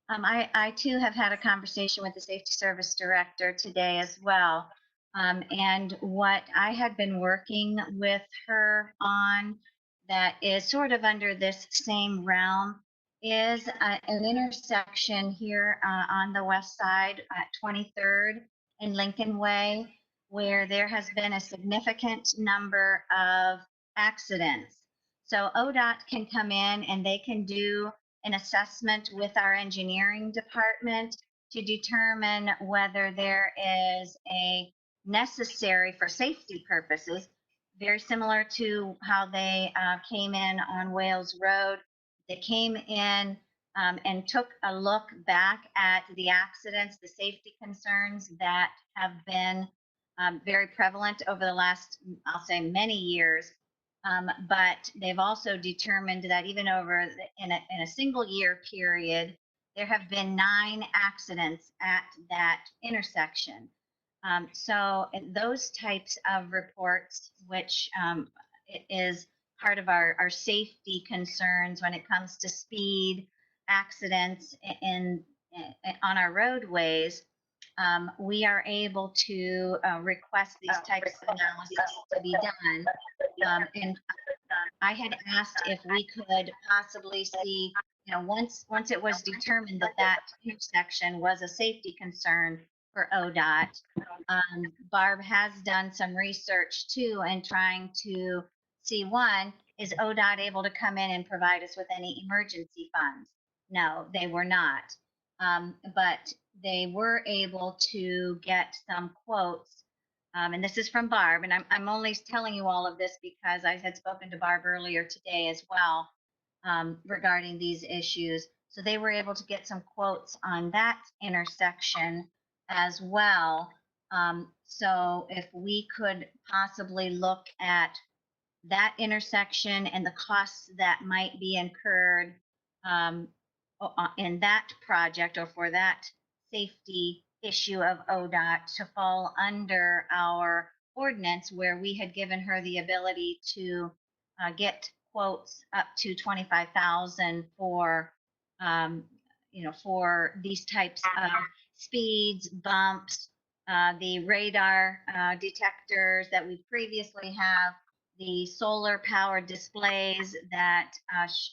I too have had a conversation with the Safety Service Director today as well. And what I had been working with her on that is sort of under this same realm is an intersection here on the west side at 23rd and Lincoln Way, where there has been a significant number of accidents. So ODOT can come in and they can do an assessment with our engineering department to determine whether there is a necessary for safety purposes, very similar to how they came in on Wales Road. They came in and took a look back at the accidents, the safety concerns that have been very prevalent over the last, I'll say, many years. But they've also determined that even over in a single year period, there have been 9 accidents at that intersection. So those types of reports, which is part of our safety concerns when it comes to speed, accidents on our roadways, we are able to request these types of analysis to be done. And I had asked if we could possibly see, once it was determined that that intersection was a safety concern for ODOT, Barb has done some research too and trying to see, one, is ODOT able to come in and provide us with any emergency funds? No, they were not. But they were able to get some quotes. And this is from Barb, and I'm only telling you all of this because I had spoken to Barb earlier today as well regarding these issues. So they were able to get some quotes on that intersection as well. So if we could possibly look at that intersection and the costs that might be incurred in that project or for that safety issue of ODOT to fall under our ordinance, where we had given her the ability to get quotes up to 25,000 for for these types of speeds, bumps, the radar detectors that we previously have, the solar powered displays that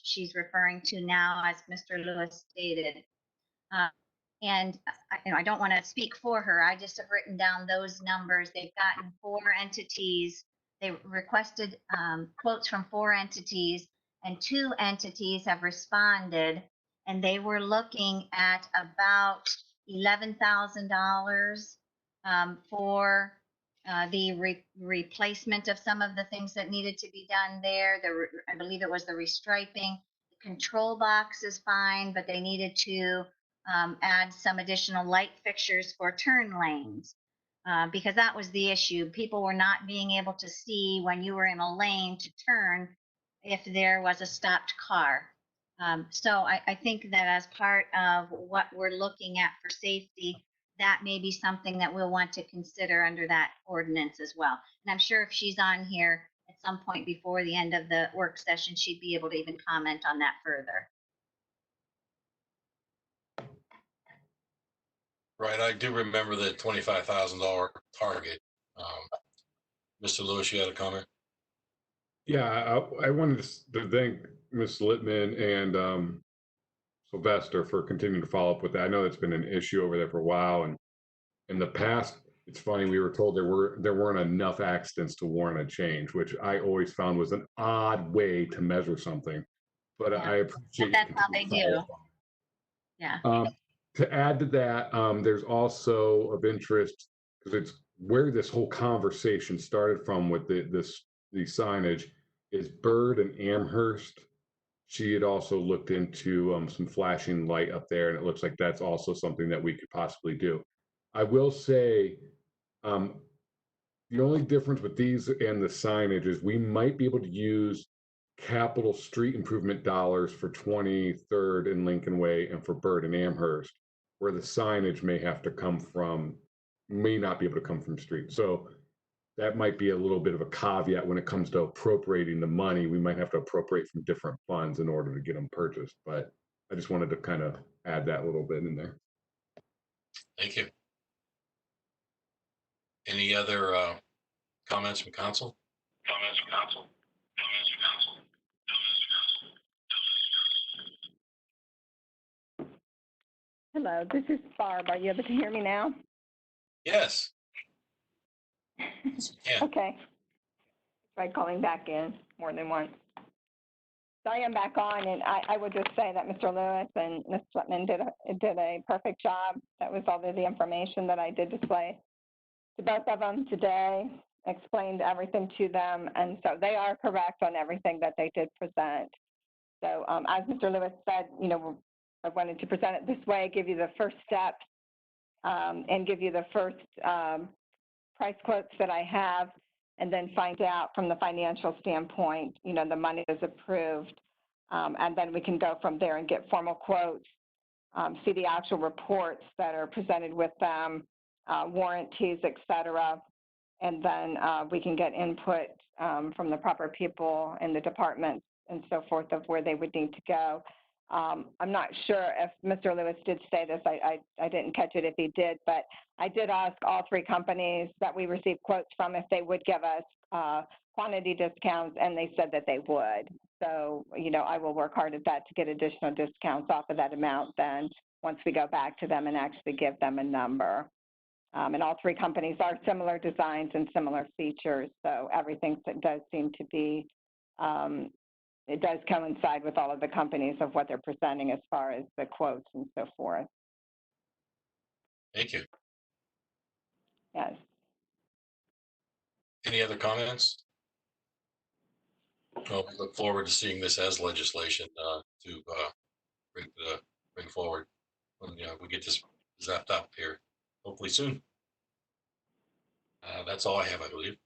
she's referring to now, as Mr. Lewis stated. And I don't want to speak for her. I just have written down those numbers. They've gotten 4 entities. They requested quotes from 4 entities, and 2 entities have responded, and they were looking at about $11,000 for the replacement of some of the things that needed to be done there. I believe it was the restriping. The control box is fine, but they needed to add some additional light fixtures for turn lanes because that was the issue. People were not being able to see when you were in a lane to turn if there was a stopped car. So I think that as part of what we're looking at for safety, that may be something that we'll want to consider under that ordinance as well. And I'm sure if she's on here at some point before the end of the work session, she'd be able to even comment on that further. Right, I do remember the $25,000 target. Mr. Lewis, you had a comment? Yeah, I wanted to thank Ms. Littman and Sylvester for continuing to follow up with that. I know that's been an issue over there for a while, and in the past, it's funny, we were told there weren't enough accidents to warrant a change, which I always found was an odd way to measure something. But Yeah, I appreciate but that's how they continuing to follow do. up on Yeah. it. To add to that, there's also of interest because it's where this whole conversation started from with the signage is Bird and Amherst. She had also looked into some flashing light up there, and it looks like that's also something that we could possibly do. I will say, um, the only difference with these and the signage is we might be able to use capital street improvement dollars for 23rd and Lincoln Way and for Bird and Amherst, where the signage may not be able to come from street. So that might be a little bit of a caveat when it comes to appropriating the money. We might have to appropriate from different funds in order to get them purchased. But I just wanted to kind of add that little bit in there. Thank you. Any other comments from council? Comments from council? Comments from council? Hello, this is Barb. Are you able to hear me now? Yes. Yes, we can. Okay. Tried calling back in more than once. So I am back on, and I would just say that Mr. Lewis and Ms. Flitman did a perfect job. That was all of the information that I did display to both of them today, explained everything to them, and so they are correct on everything that they did present. So as Mr. Lewis said, you know, I wanted to present it this way, give you the first steps, and give you the first price quotes that I have, and then find out from the financial standpoint, you know, the money is approved. And then we can go from there and get formal quotes, see the actual reports that are presented with them, warranties, et cetera. And then we can get input from the proper people in the departments and so forth of where they would need to go. I'm not sure if Mr. Lewis did say this. I didn't catch it if he did, but I did ask all three companies that we received quotes from if they would give us quantity discounts, and they said that they would. So, you know, I will work hard at that to get additional discounts off of that amount then once we go back to them and actually give them a number. And all three companies are similar designs and similar features, so everything does seem to be it does coincide with all of the companies of what they're presenting as far as the quotes and so forth. Thank you. Yes. Any other comments? Well, we look forward to seeing this as legislation to bring forward when we get this zapped up here, hopefully soon. That's all I have, I believe.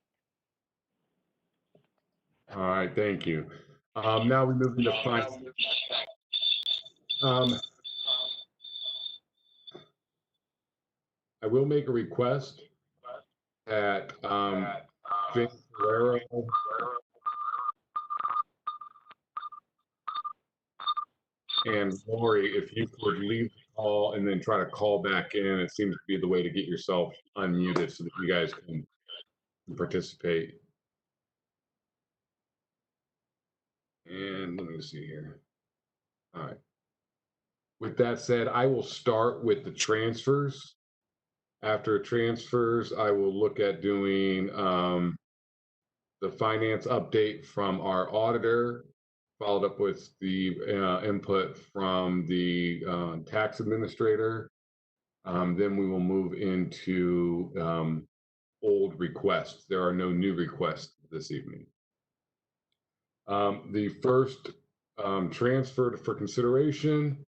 All right, thank you. Now we move into finance. I will make a request that James Ferrero and Lori, if you could leave the call and then try to call back in, it seems to be the way to get yourself unmuted so that you guys can participate. And let me see here. All right. With that said, I will start with the transfers. After transfers, I will look at doing the finance update from our auditor, followed up with the input from the tax administrator. Then we will move into old requests. There are no new requests this evening. The first transfer for consideration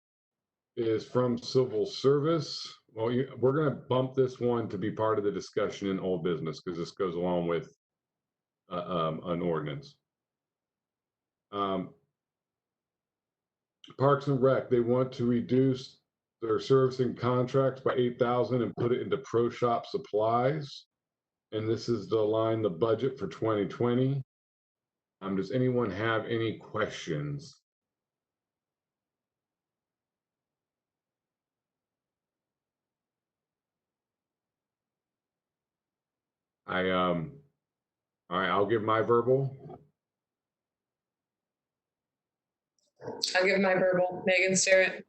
is from civil service. Well, we're going to bump this one to be part of the discussion in old business because this goes along with an ordinance. Parks and Rec, they want to reduce their servicing contracts by 8,000 and put it into pro shop supplies. And this is to align the budget for 2020. Does anyone have any questions? All right, I'll give my verbal. I'll give my verbal. Megan Starrett.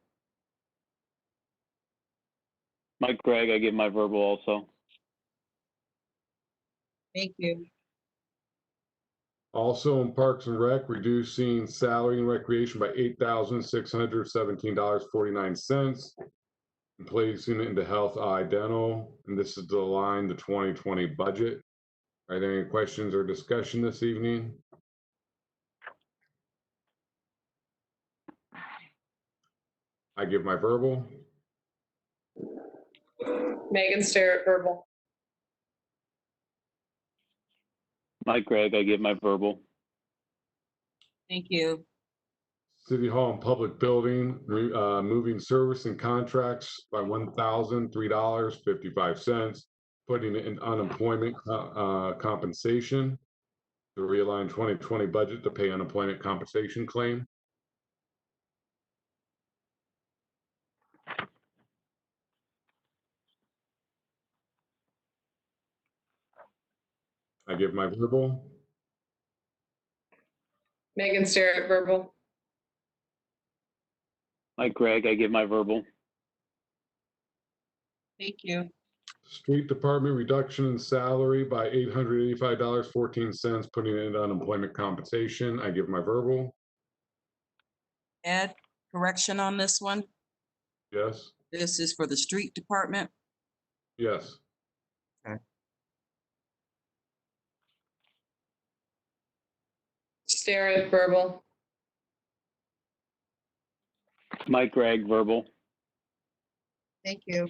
Mike Gregg, I give my verbal also. Thank you. Also in Parks and Rec, reducing salary and recreation by $8,617.49 and placing it into health, eye, dental. And this is to align the 2020 budget. Are there any questions or discussion this evening? I give my verbal. Megan Starrett, verbal. Mike Gregg, I give my verbal. Thank you. City Hall and Public Building, moving service and contracts by $1,003.55, putting it in unemployment compensation to realign 2020 budget to pay unemployment compensation claim. I give my verbal. Megan Starrett, verbal. Mike Gregg, I give my verbal. Thank you. Street Department reduction in salary by $885.14, putting it into unemployment compensation. I give my verbal. Ed, correction on this one. Yes. This is for the street department. Yes. Okay. Starrett, verbal. Mike Gregg, verbal. Thank you.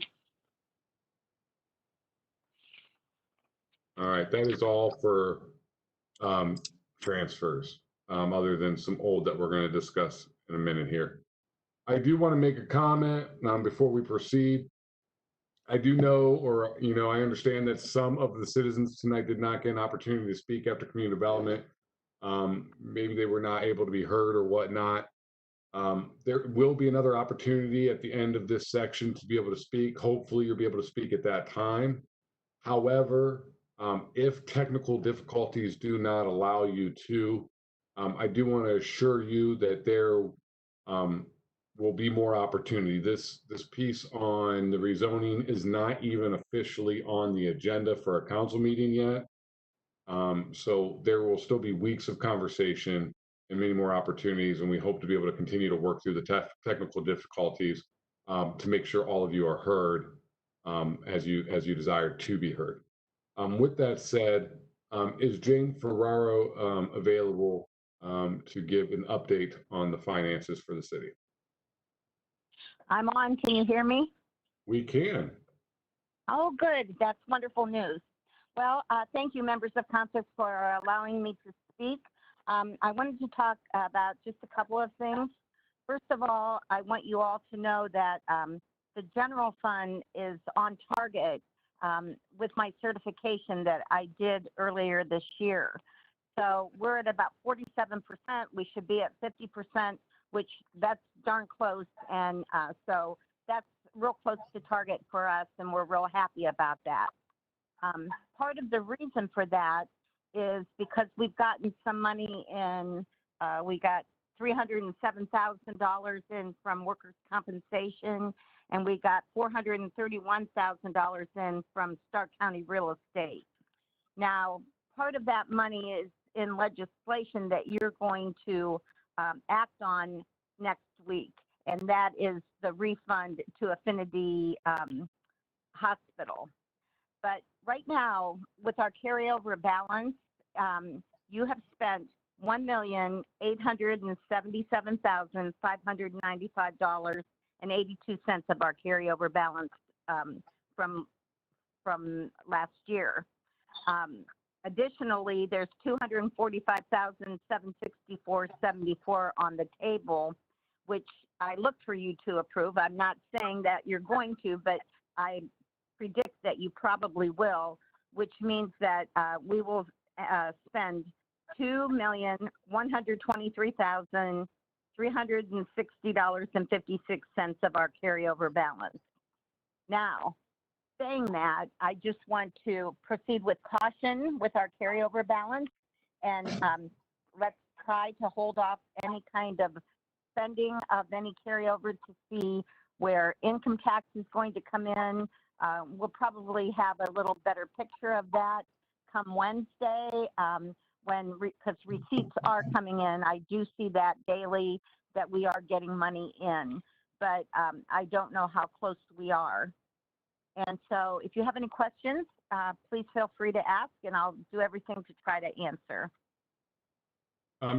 All right, that is all for transfers, other than some old that we're going to discuss in a minute here. I do want to make a comment before we proceed. I do know, or I understand that some of the citizens tonight did not get an opportunity to speak after community development. Maybe they were not able to be heard or whatnot. There will be another opportunity at the end of this section to be able to speak. Hopefully, you'll be able to speak at that time. However, if technical difficulties do not allow you to, I do want to assure you that there will be more opportunity. This piece on the rezoning is not even officially on the agenda for a council meeting yet. So there will still be weeks of conversation and many more opportunities, and we hope to be able to continue to work through the technical difficulties to make sure all of you are heard as you desire to be heard. With that said, is Jane Ferraro available to give an update on the finances for the city? I'm on. Can you hear me? We can. Oh, good. That's wonderful news. Well, thank you, members of council, for allowing me to speak. I wanted to talk about just a couple of things. First of all, I want you all to know that the general fund is on target with my certification that I did earlier this year. So we're at about 47%. We should be at 50%, which that's darn close. And so that's real close to target for us, and we're real happy about that. Part of the reason for that is because we've gotten some money in, we got $307,000 in from workers' compensation, and we got $431,000 in from Stark County Real Estate. Now, part of that money is in legislation that you're going to act on next week, and that is the refund to Affinity Hospital. But right now, with our carryover balance, you have spent $1,877,595.82 of our carryover balance from last year. Additionally, there's $245,764.74 on the table, which I look for you to approve. I'm not saying that you're going to, but I predict that you probably will, which means that we will spend $2,123,360.56 of our carryover balance. Now, saying that, I just want to proceed with caution with our carryover balance, and let's try to hold off any kind of spending of any carryover to see where income tax is going to come in. We'll probably have a little better picture of that come Wednesday, because receipts are coming in. I do see that daily, that we are getting money in, but I don't know how close we are. And so if you have any questions, please feel free to ask, and I'll do everything to try to answer.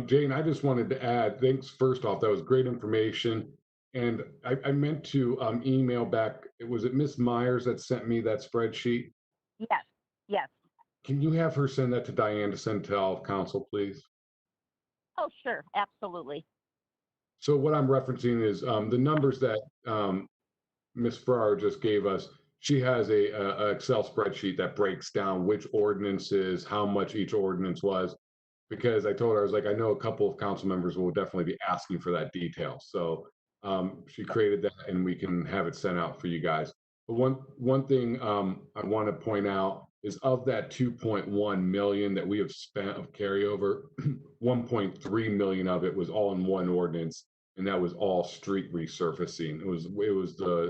Jane, I just wanted to add, thanks first off, that was great information. And I meant to email back, was it Miss Myers that sent me that spreadsheet? Yes, yes. Can you have her send that to Diane to send to all of council, please? Oh, sure, absolutely. So what I'm referencing is the numbers that Ms. Farrar just gave us. She has a Excel spreadsheet that breaks down which ordinances, how much each ordinance was, because I told her, I was like, I know a couple of council members will definitely be asking for that detail. So she created that and we can have it sent out for you guys. But one thing I want to point out is of that 2.1 million that we have spent of carryover, 1.3 million of it was all in one ordinance. And that was all street resurfacing. It was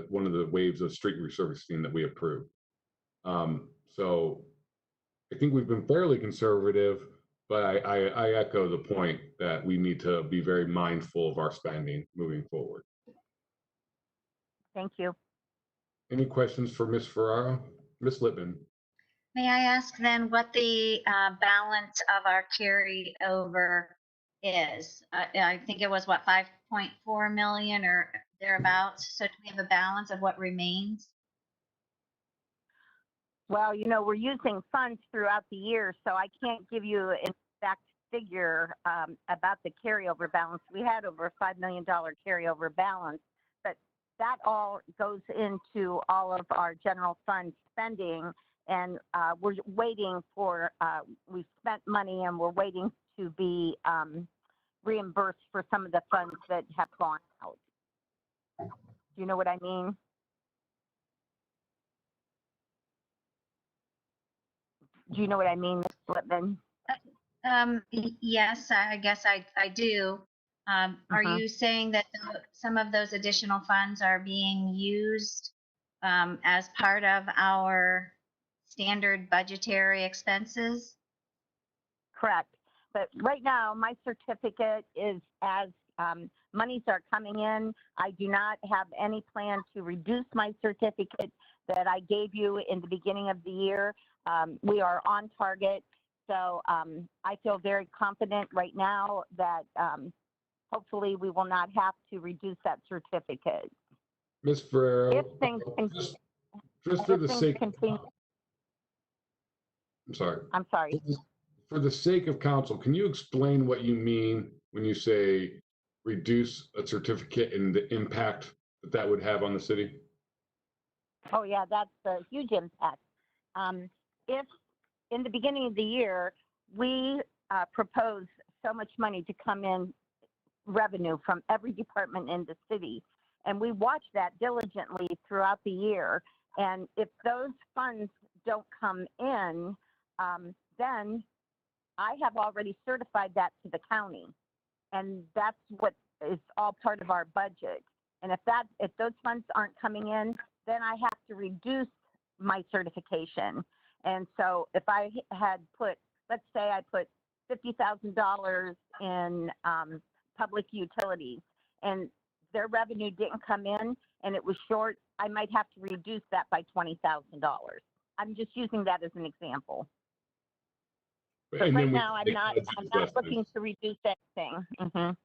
one of the waves of street resurfacing that we approved. So I think we've been fairly conservative, but I echo the point that we need to be very mindful of our spending moving forward. Thank you. Any questions for Ms. Ferraro? Ms. Lippman? May I ask then what the balance of our carryover is? I think it was what, 5.4 million or thereabouts. So do we have a balance of what remains? Well, you know, we're using funds throughout the year, so I can't give you an exact figure about the carryover balance. We had over a $5 million carryover balance, but that all goes into all of our general fund spending, and we're waiting for, we've spent money and we're waiting to be reimbursed for some of the funds that have gone out. Do you know what I mean? Do you know what I mean, Ms. Lippman? Yes, I guess I do. Are you saying that some of those additional funds are being used as part of our standard budgetary expenses? Correct. But right now, my certificate is as monies are coming in. I do not have any plan to reduce my certificate that I gave you in the beginning of the year. We are on target. So I feel very confident right now that hopefully we will not have to reduce that certificate. Ms. Ferraro, If things just for the sake, continue. I'm sorry. I'm sorry. For the sake of council, can you explain what you mean when you say reduce a certificate and the impact that that would have on the city? Oh yeah, that's a huge impact. If in the beginning of the year, we propose so much money to come in revenue from every department in the city, and we watch that diligently throughout the year. And if those funds don't come in, then I have already certified that to the county, and that's what is all part of our budget. And if those funds aren't coming in, then I have to reduce my certification. And so if I had put, let's say I put $50,000 in public utilities and their revenue didn't come in and it was short, I might have to reduce that by $20,000. I'm just using that as an example. But right now, I'm not looking to reduce anything.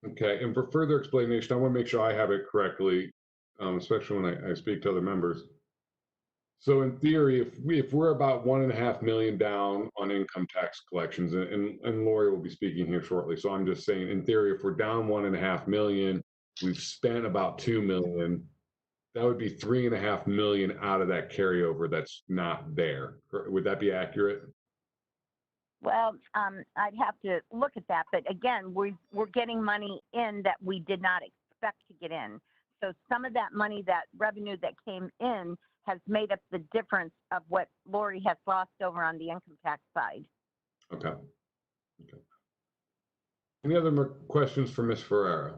Okay, and for further explanation, I want to make sure I have it correctly, especially when I speak to other members. So in theory, if we're about 1.5 million down on income tax collections, and Lori will be speaking here shortly. So I'm just saying, in theory, if we're down 1.5 million, we've spent about 2 million. That would be 3.5 million out of that carryover that's not there. Would that be accurate? Well, I'd have to look at that, but again, we're getting money in that we did not expect to get in. So some of that money, that revenue that came in has made up the difference of what Lori has lost over on the income tax side. Okay. Okay. Any other more questions for Ms. Ferrera?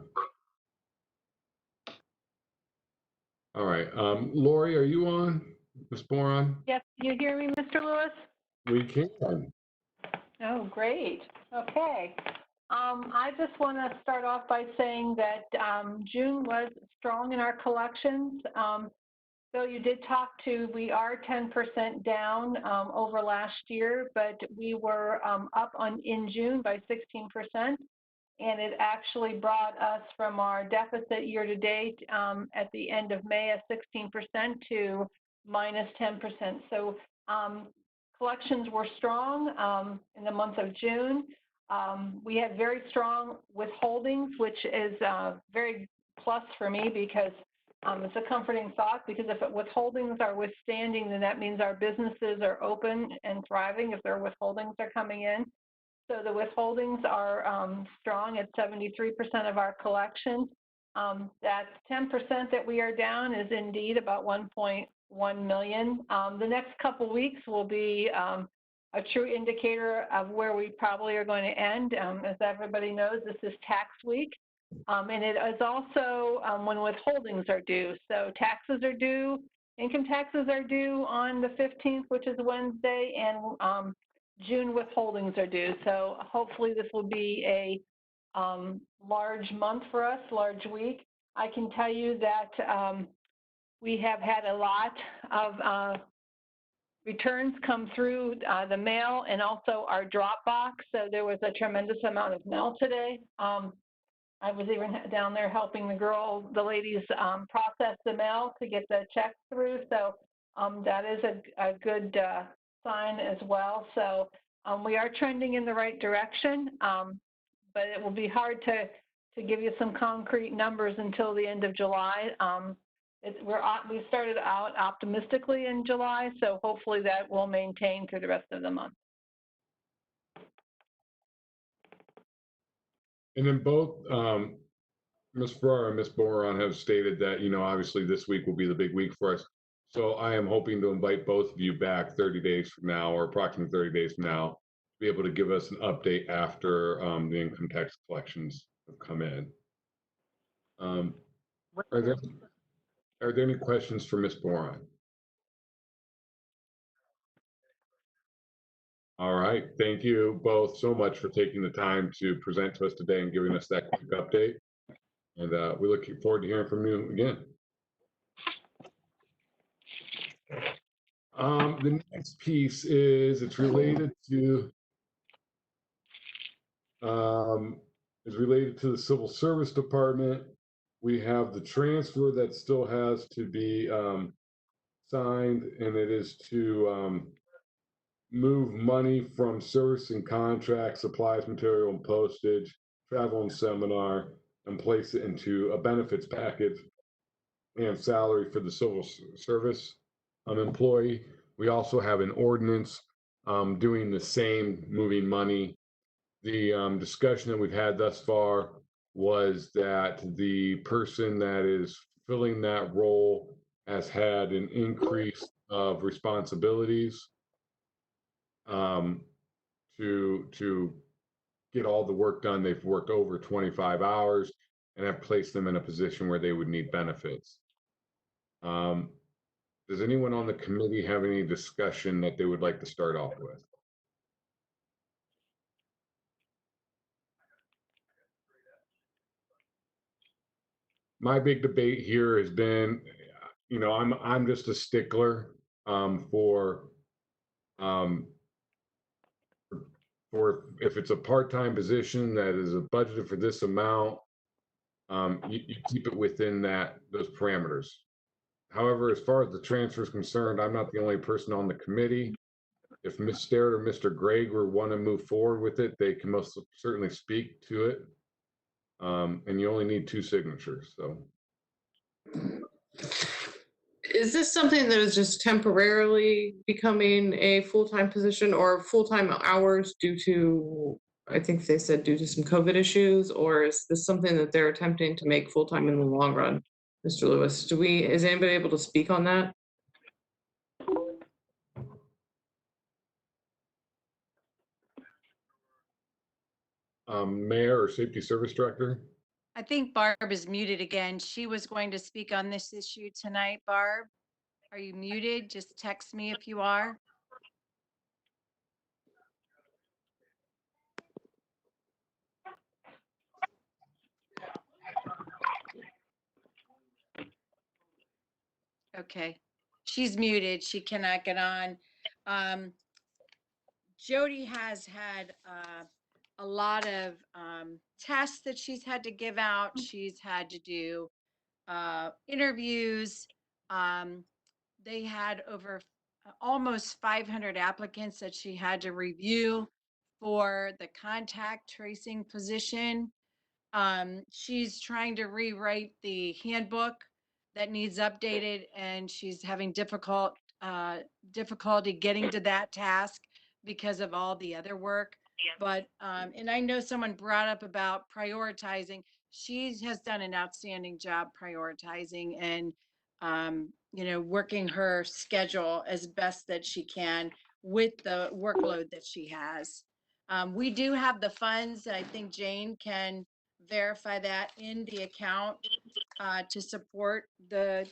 All right. Lori, are you on? Ms. Boron? Yes, can you hear me, Mr. Lewis? We can. Oh, great. Okay. I just want to start off by saying that June was strong in our collections. So you did talk to, we are 10% down over last year, but we were up in June by 16%. And it actually brought us from our deficit year to date at the end of May at 16% to minus 10%. So collections were strong in the month of June. We had very strong withholdings, which is very plus for me because it's a comforting thought, because if withholdings are withstanding, then that means our businesses are open and thriving if their withholdings are coming in. So the withholdings are strong at 73% of our collections. That 10% that we are down is indeed about 1.1 million. The next couple weeks will be a true indicator of where we probably are going to end. As everybody knows, this is tax week. And it is also when withholdings are due. So taxes are due, income taxes are due on the 15th, which is Wednesday, and June withholdings are due. So hopefully this will be a large month for us, large week. I can tell you that we have had a lot of returns come through the mail and also our drop box. So there was a tremendous amount of mail today. I was even down there helping the ladies process the mail to get the checks through. So that is a good sign as well. So we are trending in the right direction, but it will be hard to give you some concrete numbers until the end of July. We started out optimistically in July, so hopefully that will maintain through the rest of the month. And then both Ms. Ferrara and Ms. Boron have stated that, obviously this week will be the big week for us. So I am hoping to invite both of you back 30 days from now, or approximately 30 days from now, to be able to give us an update after the income tax collections have come in. Are there any questions for Ms. Boron? All right, thank you both so much for taking the time to present to us today and giving us that quick update. And we look forward to hearing from you again. The next piece it's related to the Civil Service Department. We have the transfer that still has to be signed, and it is to move money from service and contract, supplies, material, and postage, travel and seminar, and place it into a benefits package and salary for the civil service employee. We also have an ordinance doing the same, moving money. The discussion that we've had thus far was that the person that is filling that role has had an increase of responsibilities to get all the work done. They've worked over 25 hours and have placed them in a position where they would need benefits. Does anyone on the committee have any discussion that they would like to start off with? My big debate here has been, I'm just a stickler for if it's a part-time position that is budgeted for this amount, you keep it within those parameters. However, as far as the transfer is concerned, I'm not the only person on the committee. If Ms. Sterrett or Mr. Gregg want to move forward with it, they can most certainly speak to it. And you only need 2 signatures, so. Is this something that is just temporarily becoming a full-time position, or full-time hours due to, I think they said due to some COVID issues, or is this something that they're attempting to make full-time in the long run? Mr. Lewis, is anybody able to speak on that? Mayor or Safety Service Director? I think Barb is muted again. She was going to speak on this issue tonight. Barb, are you muted? Just text me if you are. Okay, she's muted. She cannot get on. Jody has had a lot of tests that she's had to give out. She's had to do interviews. They had over almost 500 applicants that she had to review for the contact tracing position. She's trying to rewrite the handbook that needs updated, and she's having difficulty getting to that task because of all the other work. But and I know someone brought up about prioritizing. She has done an outstanding job prioritizing and working her schedule as best that she can with the workload that she has. We do have the funds. I think Jane can verify that in the account to support the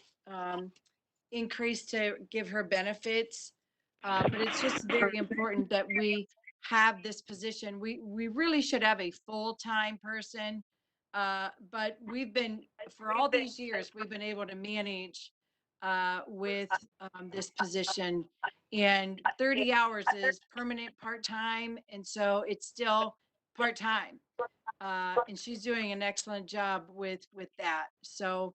increase to give her benefits. But it's just very important that we have this position. We really should have a full-time person. But for all these years, we've been able to manage with this position. And 30 hours is permanent part-time, and so it's still part-time. And she's doing an excellent job with that. So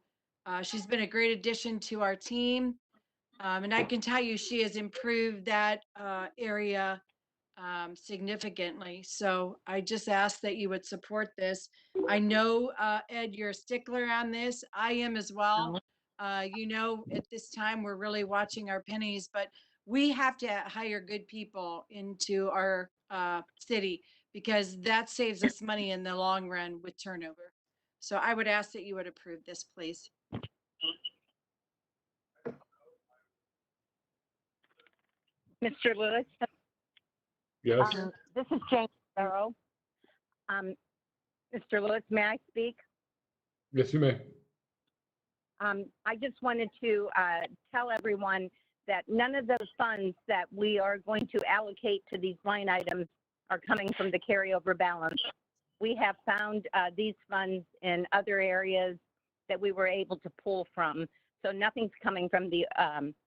she's been a great addition to our team. And I can tell you she has improved that area significantly. So I just ask that you would support this. I know, Ed, you're a stickler on this. I am as well. At this time, we're really watching our pennies, but we have to hire good people into our city because that saves us money in the long run with turnover. So I would ask that you would approve this, please. Mr. Lewis? Yes. This is Jane Barrow. Mr. Lewis, may I speak? Yes, you may. I just wanted to tell everyone that none of those funds that we are going to allocate to these line items are coming from the carryover balance. We have found these funds in other areas that we were able to pull from. So nothing's coming from the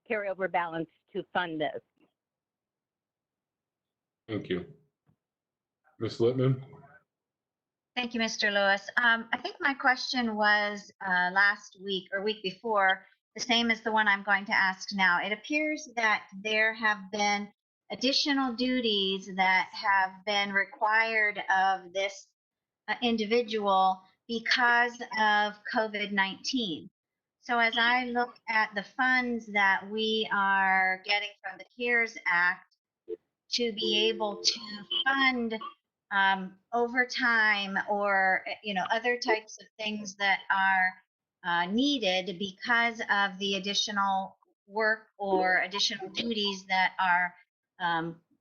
carryover balance to fund this. Thank you. Ms. Littman? Thank you, Mr. Lewis. I think my question was last week or week before, the same as the one I'm going to ask now. It appears that there have been additional duties that have been required of this individual because of COVID-19. So as I look at the funds that we are getting from the CARES Act to be able to fund overtime or other types of things that are needed because of the additional work or additional duties that are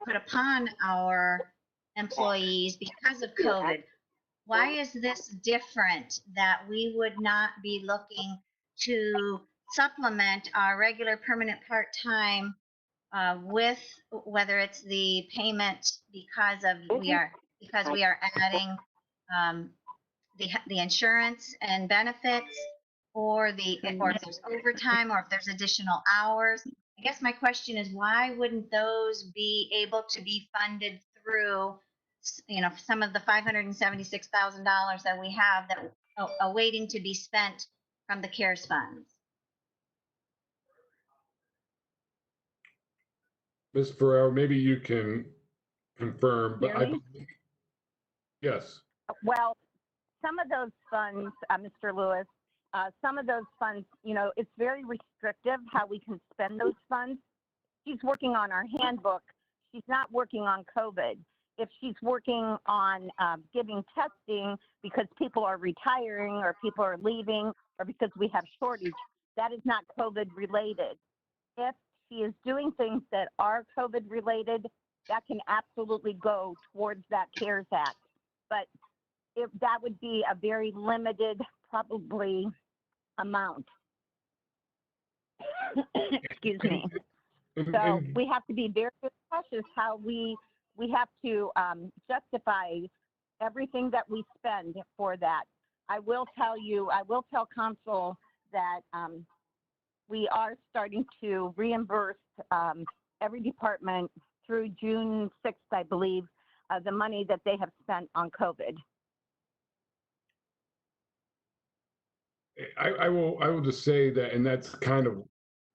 put upon our employees because of COVID. Why is this different that we would not be looking to supplement our regular permanent part-time with whether it's the payment because we are adding the insurance and benefits, or if there's overtime or if there's additional hours? I guess my question is, why wouldn't those be able to be funded through some of the $576,000 that we have that are waiting to be spent from the CARES funds? Ms. Ferrero, maybe you can confirm, but yes. Well, some of those funds, Mr. Lewis, some of those funds, it's very restrictive how we can spend those funds. She's working on our handbook. She's not working on COVID. If she's working on giving testing because people are retiring or people are leaving or because we have shortage, that is not COVID related. If she is doing things that are COVID related, that can absolutely go towards that CARES Act. But if that would be a very limited, probably, amount. Excuse me. So we have to be very cautious how we have to justify everything that we spend for that. I will tell council that we are starting to reimburse every department through June 6th, I believe, the money that they have spent on COVID. I will just say that, and that's kind of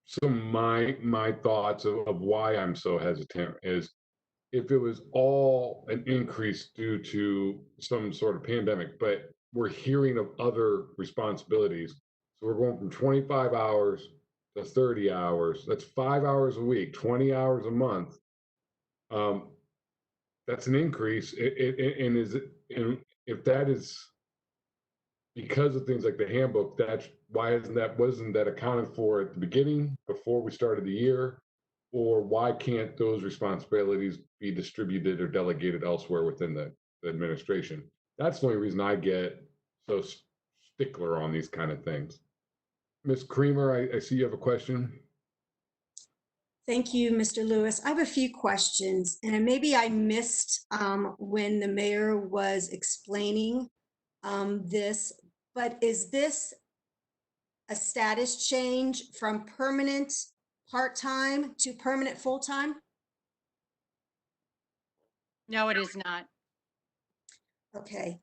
some of my thoughts of why I'm so hesitant is if it was all an increase due to some sort of pandemic, but we're hearing of other responsibilities. So we're going from 25 hours to 30 hours. That's 5 hours a week, 20 hours a month. That's an increase. And if that is because of things like the handbook, that's why wasn't that accounted for at the beginning before we started the year? Or why can't those responsibilities be distributed or delegated elsewhere within the administration? That's the only reason I get so stickler on these kind of things. Ms. Creamer, I see you have a question. Thank you, Mr. Lewis. I have a few questions, and maybe I missed when the mayor was explaining this, but is this a status change from permanent part-time to permanent full-time? No, it is not. Okay.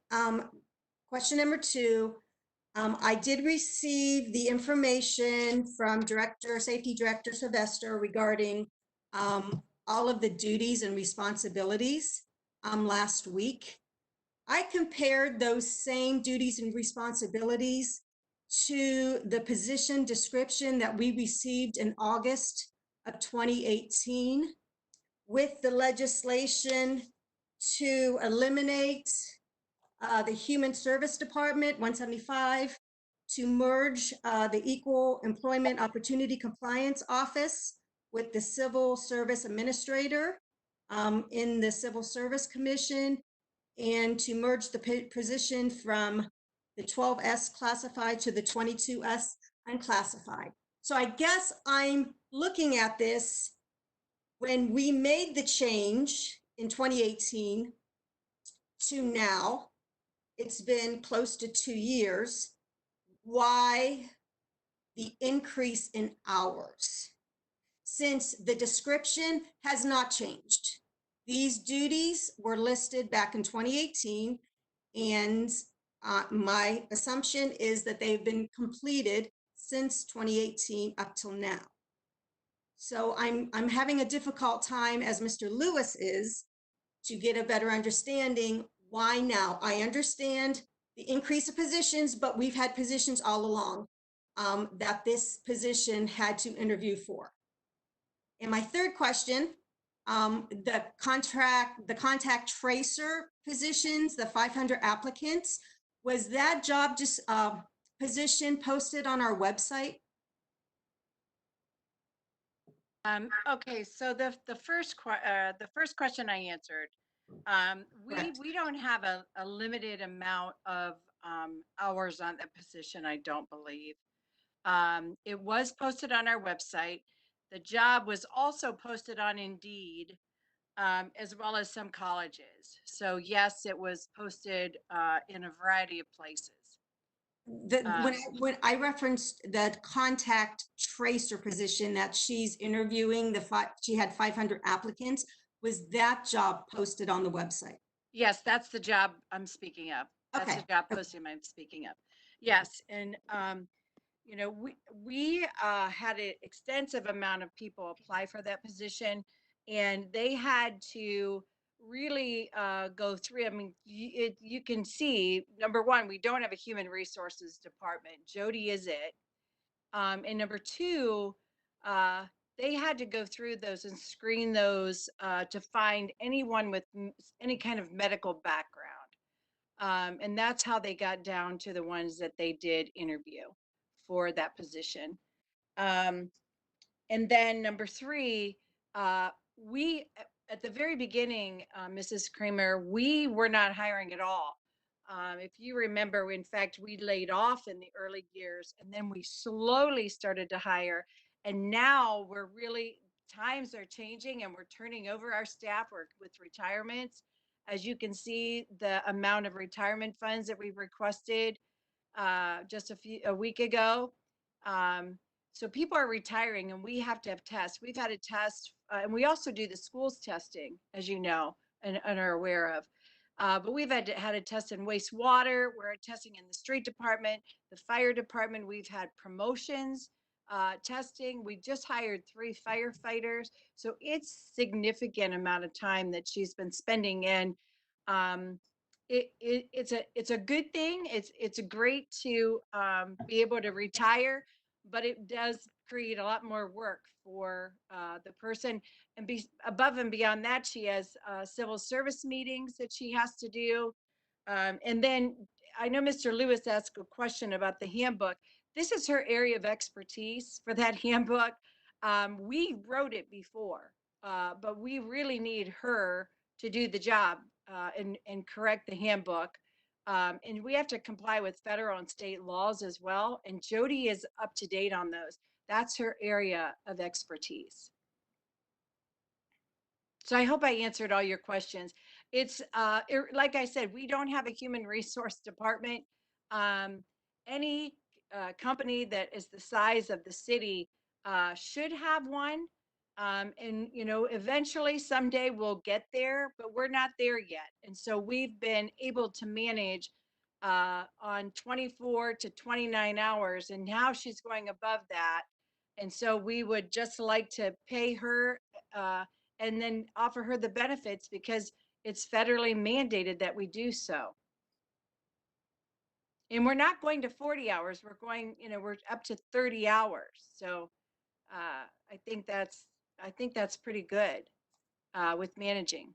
Question number two. I did receive the information from Safety Director Sylvester regarding all of the duties and responsibilities last week. I compared those same duties and responsibilities to the position description that we received in August of 2018 with the legislation to eliminate the Human Service Department, 175, to merge the Equal Employment Opportunity Compliance Office with the Civil Service Administrator in the Civil Service Commission, and to merge the position from the 12S classified to the 22S unclassified. So I guess I'm looking at this when we made the change in 2018 to now. It's been close to 2 years. Why the increase in hours? Since the description has not changed. These duties were listed back in 2018, and my assumption is that they've been completed since 2018 up till now. So I'm having a difficult time, as Mr. Lewis is, to get a better understanding. Why now? I understand the increase of positions, but we've had positions all along that this position had to interview for. And my third question, the contact tracer positions, the 500 applicants, was that job just position posted on our website? Okay, so the first question I answered. We don't have a limited amount of hours on that position, I don't believe. It was posted on our website. The job was also posted on Indeed, as well as some colleges. So yes, it was posted in a variety of places. When I referenced the contact tracer position that she's interviewing, she had 500 applicants, was that job posted on the website? Yes, that's the job I'm speaking of. That's the job posting I'm speaking of. Yes, and you know, we had an extensive amount of people apply for that position, and they had to really go through. I mean, you can see, number one, we don't have a human resources department. Jody is it. And number two, they had to go through those and screen those to find anyone with any kind of medical background. And that's how they got down to the ones that they did interview. for that position. And then number three, we, at the very beginning, Mrs. Kramer, we were not hiring at all. If you remember, in fact, we laid off in the early years and then we slowly started to hire. And now we're really, times are changing and we're turning over our staff with retirements. As you can see, the amount of retirement funds that we've requested just a week ago. So people are retiring and we have to have tests. We've had a test and we also do the schools testing, as you know, and are aware of. But we've had a test in wastewater. We're testing in the street department, the fire department. We've had promotions, testing. We just hired 3 firefighters. So it's significant amount of time that she's been spending in. It's a good thing. It's great to be able to retire, but it does create a lot more work for the person. And above and beyond that, she has civil service meetings that she has to do. And then I know Mr. Lewis asked a question about the handbook. This is her area of expertise for that handbook. We wrote it before, but we really need her to do the job and correct the handbook. And we have to comply with federal and state laws as well. And Jody is up to date on those. That's her area of expertise. So I hope I answered all your questions. It's like I said, we don't have a human resource department. Any company that is the size of the city should have one. And you know, eventually someday we'll get there, but we're not there yet. And so we've been able to manage on 24 to 29 hours, and now she's going above that. And so we would just like to pay her and then offer her the benefits because it's federally mandated that we do so. And we're not going to 40 hours. We're going, you know, we're up to 30 hours. So I think that's pretty good with managing.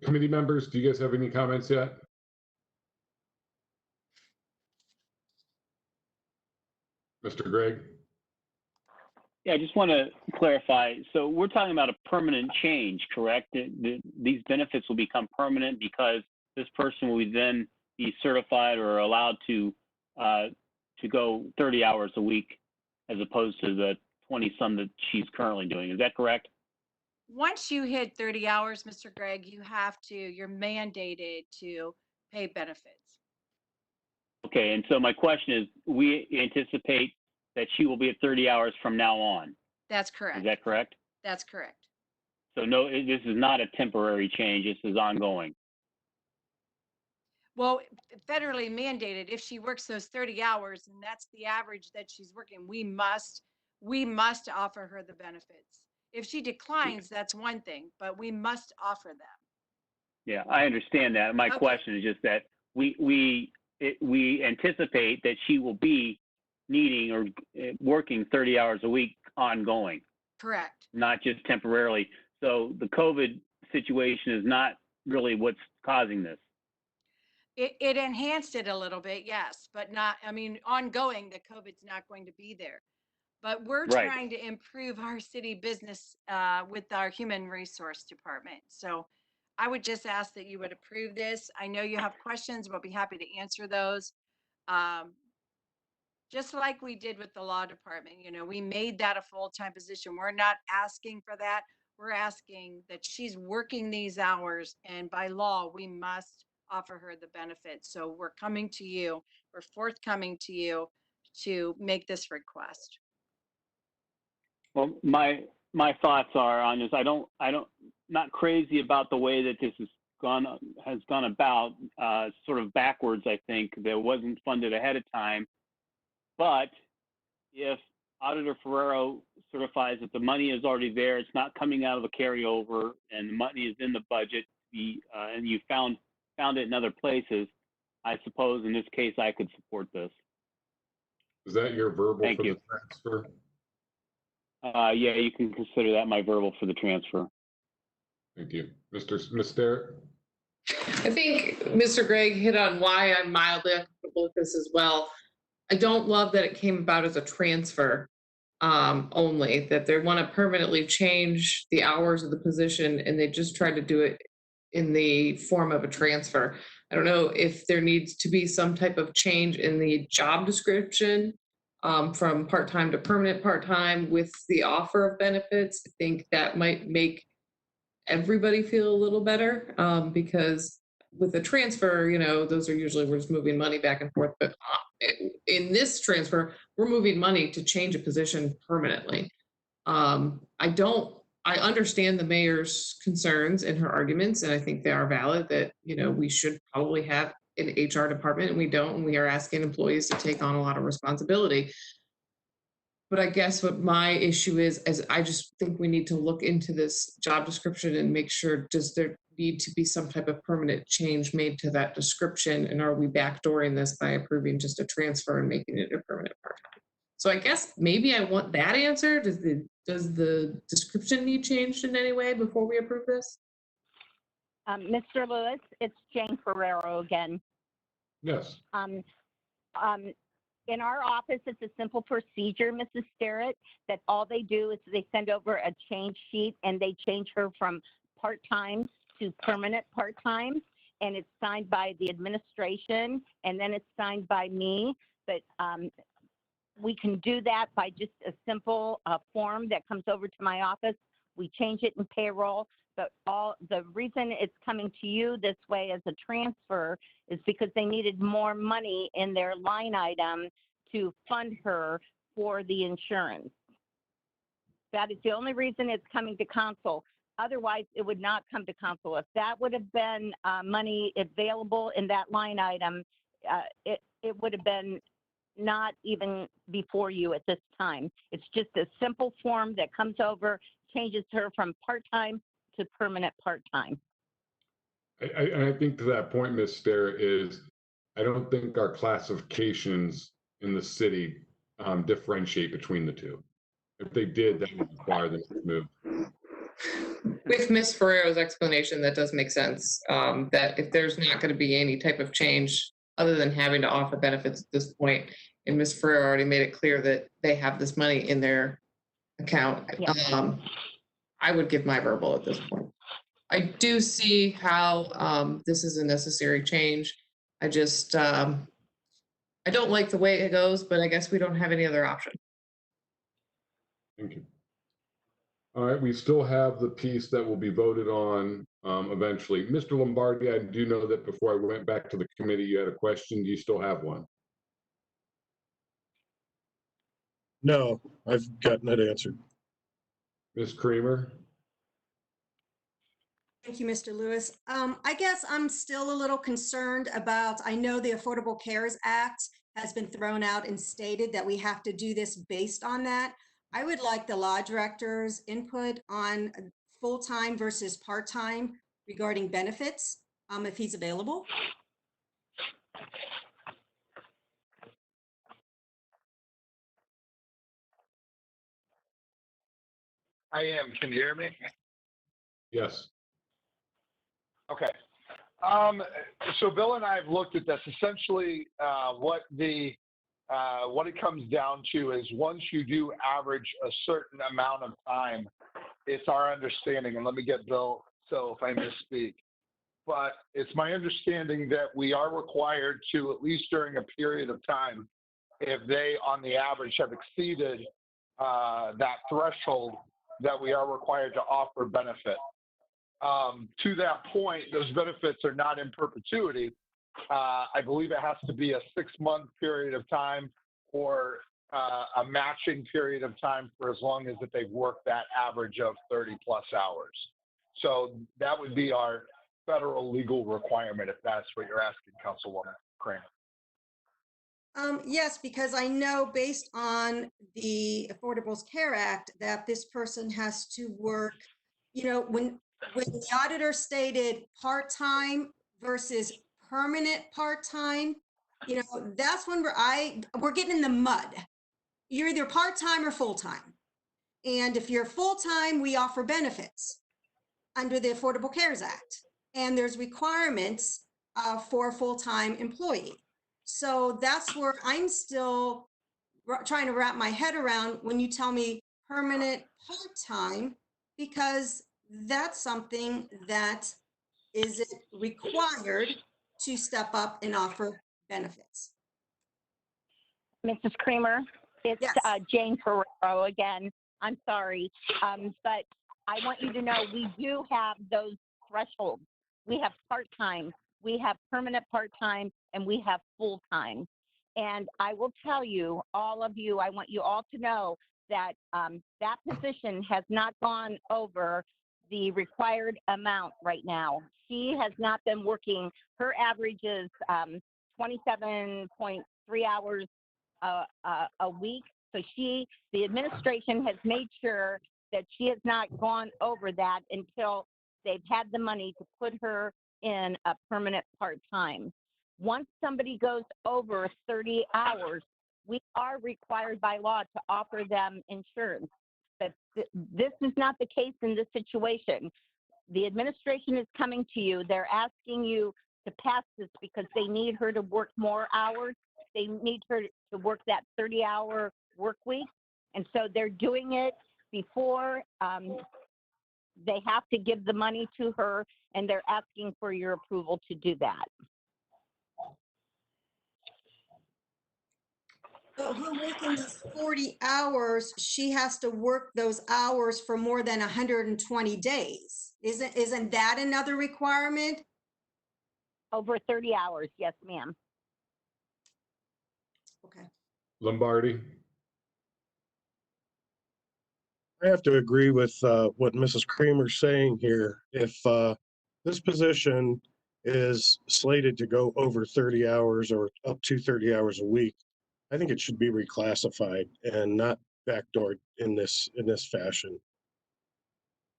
Committee members, do you guys have any comments yet? Mr. Gregg? Yeah, I just want to clarify. So we're talking about a permanent change, correct? These benefits will become permanent because this person will then be certified or allowed to go 30 hours a week as opposed to the 20-some that she's currently doing. Is that correct? Once you hit 30 hours, Mr. Gregg, you're mandated to pay benefits. Okay, and so my question is, we anticipate that she will be at 30 hours from now on. That's correct. Is that correct? That's correct. So no, this is not a temporary change. This is ongoing. Well, federally mandated, if she works those 30 hours and that's the average that she's working, we must offer her the benefits. If she declines, that's one thing, but we must offer them. Yeah, I understand that. My question is just that we anticipate that she will be needing or working 30 hours a week ongoing. Correct. Not just temporarily. So the COVID situation is not really what's causing this. It enhanced it a little bit, yes, but not, I mean, ongoing, the COVID's not going to be there. But we're Right. trying to improve our city business with our human resource department. So I would just ask that you would approve this. I know you have questions, we'll be happy to answer those. Just like we did with the law department, you know, we made that a full-time position. We're not asking for that. We're asking that she's working these hours, and by law, we must offer her the benefits. So we're coming to you, we're forthcoming to you to make this request. Well, my thoughts are on this. Not crazy about the way that this has gone about, sort of backwards. I think that wasn't funded ahead of time. But if Auditor Ferrero certifies that the money is already there, it's not coming out of a carryover, and the money is in the budget, and you found it in other places, I suppose in this case I could support this. Is that your verbal Thank for you. the transfer? Yeah, you can consider that my verbal for the transfer. Thank you. Ms. Sterrett? I think Mr. Gregg hit on why I'm mildly with this as well. I don't love that it came about as a transfer only, that they want to permanently change the hours of the position and they just tried to do it in the form of a transfer. I don't know if there needs to be some type of change in the job description from part-time to permanent part-time with the offer of benefits. I think that might make everybody feel a little better because with a transfer, you know, those are usually we're just moving money back and forth. But in this transfer, we're moving money to change a position permanently. I understand the mayor's concerns and her arguments, and I think they are valid that, you know, we should probably have an HR department and we don't, and we are asking employees to take on a lot of responsibility. But I guess what my issue is I just think we need to look into this job description and make sure, does there need to be some type of permanent change made to that description? And are we backdooring this by approving just a transfer and making it a permanent part-time? So I guess maybe I want that answer. Does the description need changed in any way before we approve this? Mr. Lewis, it's Jane Ferrero again. Yes. In our office, it's a simple procedure, Mrs. Sterrett, that all they do is they send over a change sheet and they change her from part-time to permanent part-time. And it's signed by the administration and then it's signed by me. But we can do that by just a simple form that comes over to my office. We change it in payroll. But the reason it's coming to you this way as a transfer is because they needed more money in their line item to fund her for the insurance. That is the only reason it's coming to council. Otherwise, it would not come to council. If that would have been money available in that line item, it would have been not even before you at this time. It's just a simple form that comes over, changes her from part-time to permanent part-time. I think to that point, Ms. Sterrett, is I don't think our classifications in the city differentiate between the two. If they did, that would require them to move. With Ms. Ferrero's explanation, that does make sense. That if there's not going to be any type of change other than having to offer benefits at this point, and Ms. Ferrero already made it clear that they have this money in their account, I would give my verbal at this point. I do see how this is a necessary change. I just, I don't like the way it goes, but I guess we don't have any other option. Thank you. All right, we still have the piece that will be voted on eventually. Mr. Lombardi, I do know that before I went back to the committee, you had a question. Do you still have one? No, I've gotten it answered. Ms. Creamer? Thank you, Mr. Lewis. I guess I'm still a little concerned about, I know the Affordable Cares Act has been thrown out and stated that we have to do this based on that. I would like the law director's input on full-time versus part-time regarding benefits, if he's available. I am. Can you hear me? Yes. Okay. So Bill and I have looked at this. Essentially, what it comes down to is once you do average a certain amount of time, it's our understanding, and let me get Bill, so if I misspeak, but it's my understanding that we are required to, at least during a period of time, if they on the average have exceeded that threshold, that we are required to offer benefit. To that point, those benefits are not in perpetuity. I believe it has to be a 6-month period of time or a matching period of time for as long as that they've worked that average of 30+ hours. So that would be our federal legal requirement, if that's what you're asking, Councilwoman Kramer. Yes, because I know based on the Affordable Care Act that this person has to work, you know, when the auditor stated part-time versus permanent part-time, you know, that's when we're getting in the mud. You're either part-time or full-time. And if you're full-time, we offer benefits under the Affordable Cares Act. And there's requirements for a full-time employee. So that's where I'm still trying to wrap my head around when you tell me permanent part-time, because that's something that is required to step up and offer benefits. Mrs. Creamer, it's Yes. Jane Ferrero again. I'm sorry, but I want you to know we do have those thresholds. We have part-time, we have permanent part-time, and we have full-time. And I will tell you, all of you, I want you all to know that that position has not gone over the required amount right now. She has not been working. Her average is 27.3 hours a week. So the administration has made sure that she has not gone over that until they've had the money to put her in a permanent part-time. Once somebody goes over 30 hours, we are required by law to offer them insurance. But this is not the case in this situation. The administration is coming to you. They're asking you to pass this because they need her to work more hours. They need her to work that 30-hour work week. And so they're doing it before they have to give the money to her, and they're asking for your approval to do that. But her working these 40 hours, she has to work those hours for more than 120 days. Isn't that another requirement? Over 30 hours, yes, ma'am. Okay. Lombardi. I have to agree with what Mrs. Creamer's saying here. If this position is slated to go over 30 hours or up to 30 hours a week, I think it should be reclassified and not backdoored in this fashion.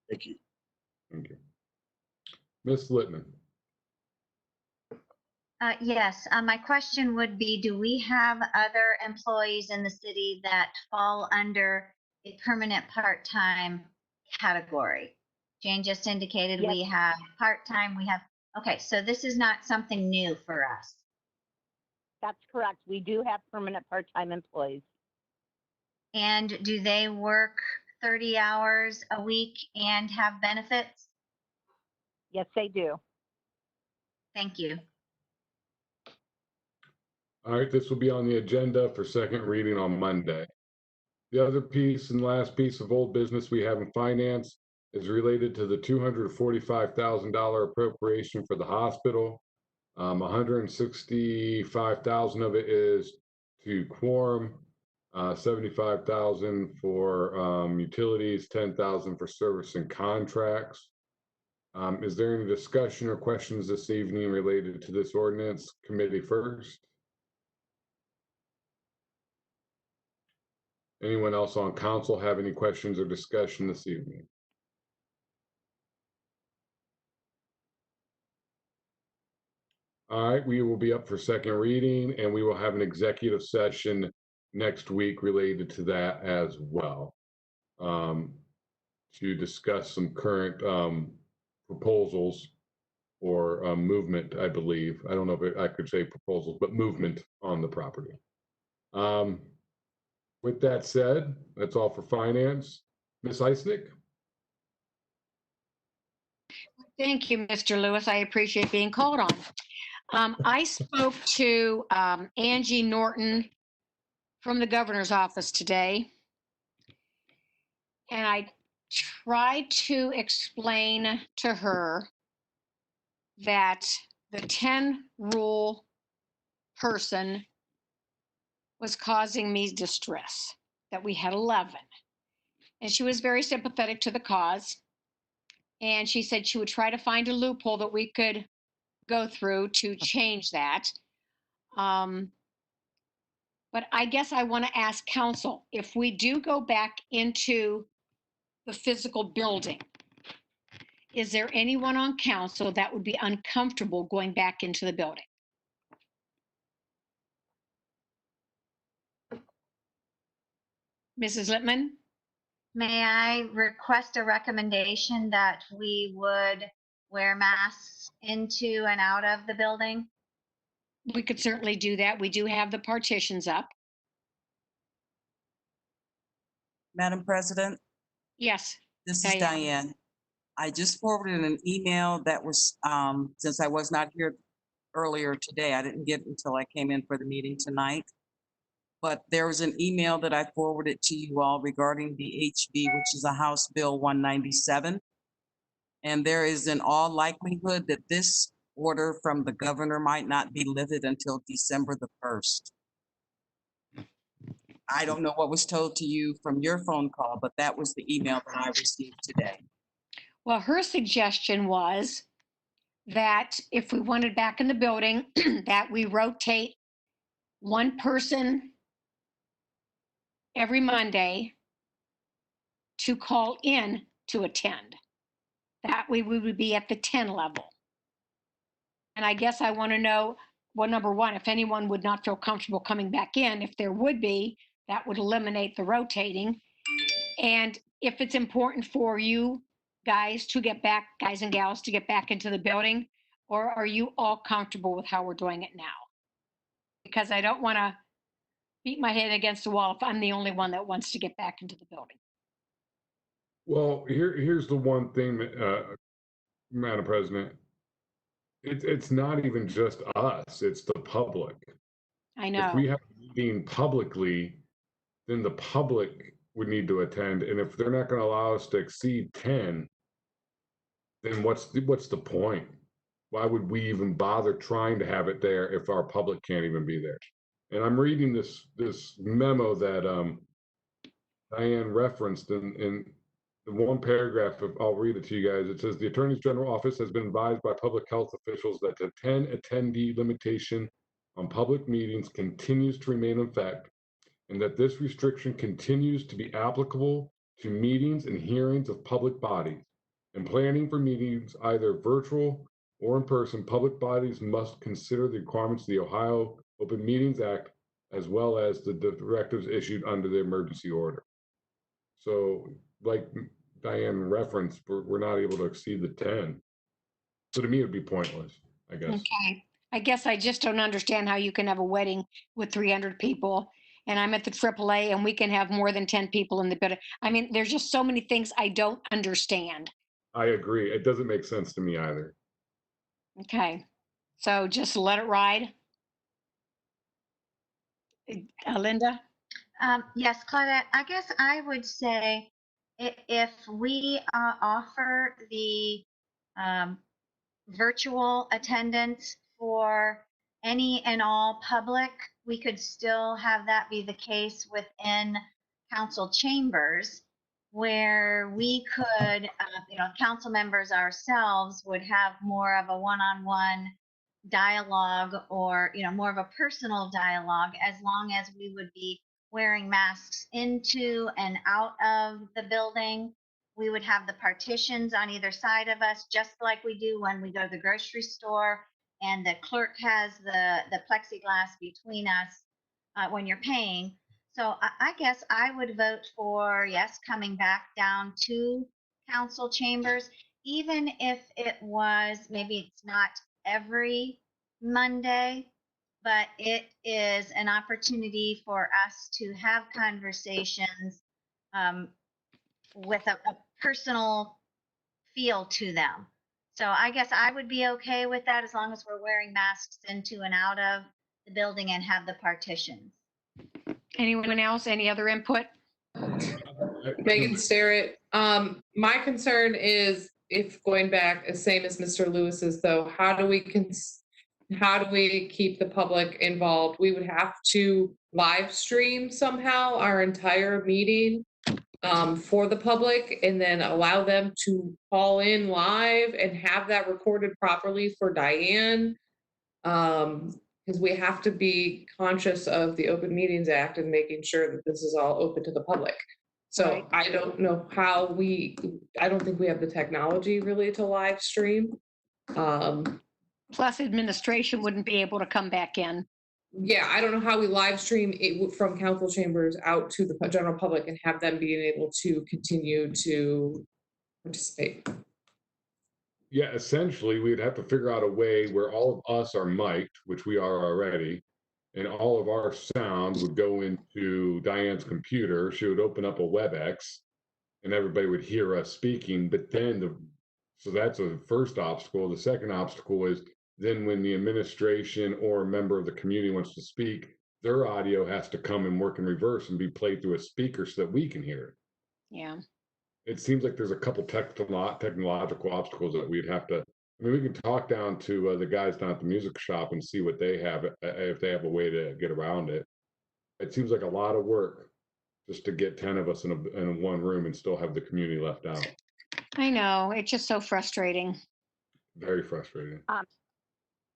Thank you. Thank you. Ms. Littman. Yes, my question would be, do we have other employees in the city that fall under a permanent part-time category? Jane just indicated Yes. we have part-time, okay, so this is not something new for us. That's correct. We do have permanent part-time employees. And do they work 30 hours a week and have benefits? Yes, they do. Thank you. All right, this will be on the agenda for second reading on Monday. The other piece and last piece of old business we have in finance is related to the $245,000 appropriation for the hospital. 165,000 of it is to quorum, 75,000 for utilities, 10,000 for service and contracts. Is there any discussion or questions this evening related to this ordinance? Committee first. Anyone else on council have any questions or discussion this evening? All right, we will be up for second reading, and we will have an executive session next week related to that as well, to discuss some current proposals or movement, I believe. I don't know if I could say proposals, but movement on the property. With that said, that's all for finance. Ms. Eisnick? Thank you, Mr. Lewis. I appreciate being called on. I spoke to Angie Norton from the governor's office today, and I tried to explain to her that the 10 rule person was causing me distress, that we had 11. And she was very sympathetic to the cause. And she said she would try to find a loophole that we could go through to change that. But I guess I want to ask council, if we do go back into the physical building, is there anyone on council that would be uncomfortable going back into the building? Mrs. Littman? May I request a recommendation that we would wear masks into and out of the building? We could certainly do that. We do have the partitions up. Madam President, Yes, this is Diane. I just forwarded an email that was, since I was not here earlier today, I didn't get it until I came in for the meeting tonight. But there was an email that I forwarded to you all regarding the HB, which is a House Bill 197. And there is in all likelihood that this order from the governor might not be lifted until December the 1st. I don't know what was told to you from your phone call, but that was the email that I received today. well, her suggestion was that if we wanted back in the building, that we rotate one person every Monday to call in to attend. That way we would be at the 10 level. And I guess I want to know, well, number one, if anyone would not feel comfortable coming back in, if there would be, that would eliminate the rotating. And if it's important for you guys to get back, guys and gals, to get back into the building, or are you all comfortable with how we're doing it now? Because I don't want to beat my head against the wall if I'm the only one that wants to get back into the building. Well, here's the one thing, Madam President. It's not even just us, it's the public. I If know. we have a meeting publicly, then the public would need to attend. And if they're not going to allow us to exceed 10, then what's the point? Why would we even bother trying to have it there if our public can't even be there? And I'm reading this memo that Diane referenced in the one paragraph of, I'll read it to you guys. It says the Attorney General office has been advised by public health officials that the 10 attendee limitation on public meetings continues to remain in effect, and that this restriction continues to be applicable to meetings and hearings of public bodies. In planning for meetings, either virtual or in person, public bodies must consider the requirements of the Ohio Open Meetings Act, as well as the directives issued under the emergency order. So, like Diane referenced, we're not able to exceed the 10. So to me, it'd be pointless, I guess. Okay. I guess I just don't understand how you can have a wedding with 300 people and I'm at the AAA and we can have more than 10 people in the building. I mean, there's just so many things I don't understand. I agree. It doesn't make sense to me either. Okay. So just let it ride. Linda? Yes, Claudette, I guess I would say if we offer the virtual attendance for any and all public, we could still have that be the case within council chambers where we could, council members ourselves would have more of a one-on-one dialogue or, more of a personal dialogue as long as we would be wearing masks into and out of the building. We would have the partitions on either side of us, just like we do when we go to the grocery store, and the clerk has the plexiglass between us when you're paying. So I guess I would vote for yes, coming back down to council chambers, even if it was, maybe it's not every Monday, but it is an opportunity for us to have conversations with a personal feel to them. So I guess I would be okay with that as long as we're wearing masks into and out of the building and have the partitions. Anyone else? Any other input? Megan Starrett. My concern is, if going back, the same as Mr. Lewis's, though, how do we keep the public involved? We would have to live stream somehow our entire meeting for the public, and then allow them to call in live and have that recorded properly for Diane. Because we have to be conscious of the Open Meetings Act and making sure that this is all open to the public. So Right. I don't know how I don't think we have the technology really to live stream. Plus administration wouldn't be able to come back in. Yeah, I don't know how we live stream it from council chambers out to the general public and have them being able to continue to participate. Yeah, essentially, we'd have to figure out a way where all of us are mic'd, which we are already, and all of our sound would go into Diane's computer. She would open up a WebEx, and everybody would hear us speaking. But then so that's a first obstacle. The second obstacle is then when the administration or a member of the community wants to speak, their audio has to come and work in reverse and be played through a speaker so that we can hear it. Yeah. It seems like there's a couple technological obstacles that we'd have to. I mean, we can talk down to the guys down at the music shop and see what they have, if they have a way to get around it. It seems like a lot of work just to get 10 of us in one room and still have the community left out. I know. It's just so frustrating. Very frustrating.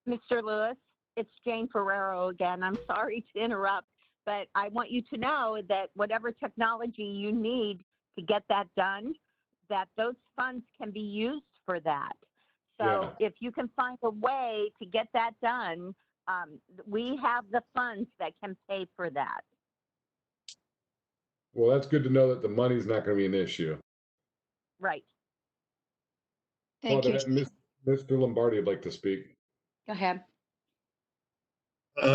Mr. Lewis, it's Jane Ferrero again. I'm sorry to interrupt, but I want you to know that whatever technology you need to get that done, that those funds can be used for that. So if you can find a way to get that done, we have the funds that can pay for that. Well, that's good to know that the money's not going to be an issue. Right. Thank you. Mr. Lombardi would like to speak. Go ahead.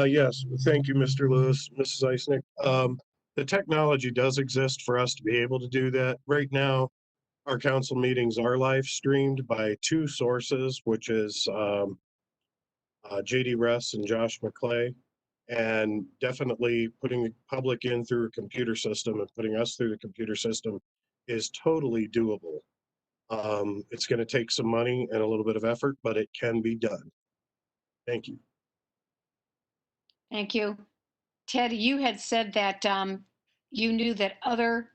Yes, thank you, Mr. Lewis, Mrs. Eisnick. The technology does exist for us to be able to do that. Right now, our council meetings are live streamed by two sources, which is JD Russ and Josh McClay. And definitely putting the public in through a computer system and putting us through the computer system is totally doable. It's going to take some money and a little bit of effort, but it can be done. Thank you. Thank you. Ted, you had said that you knew that other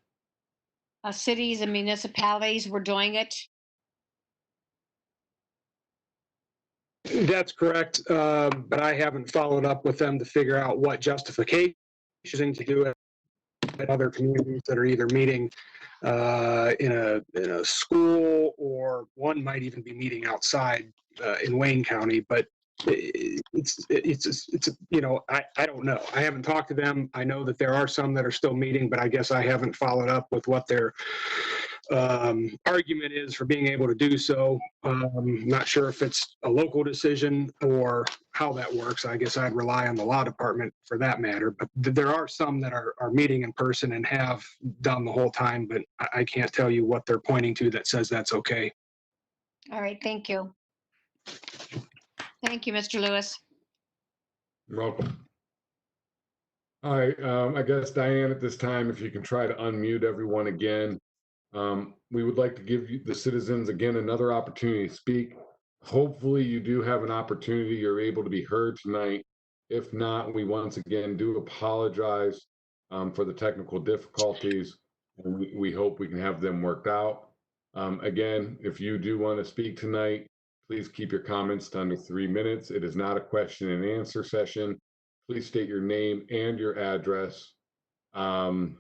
cities and municipalities were doing it. That's correct, but I haven't followed up with them to figure out what justification to do it at other communities that are either meeting in a school, or one might even be meeting outside in Wayne County. But it's you know, I don't know. I haven't talked to them. I know that there are some that are still meeting, but I guess I haven't followed up with what their argument is for being able to do so. Not sure if it's a local decision or how that works. I guess I'd rely on the law department for that matter, but there are some that are meeting in person and have done the whole time, but I can't tell you what they're pointing to that says that's okay. All right, thank you. Thank you, Mr. Lewis. You're welcome. All right, I guess Diane, at this time, if you can try to unmute everyone again. We would like to give you, the citizens, again, another opportunity to speak. Hopefully you do have an opportunity, you're able to be heard tonight. If not, we once again do apologize for the technical difficulties, and we hope we can have them worked out. Again, if you do want to speak tonight, please keep your comments to under 3 minutes. It is not a question and answer session. Please state your name and your address. And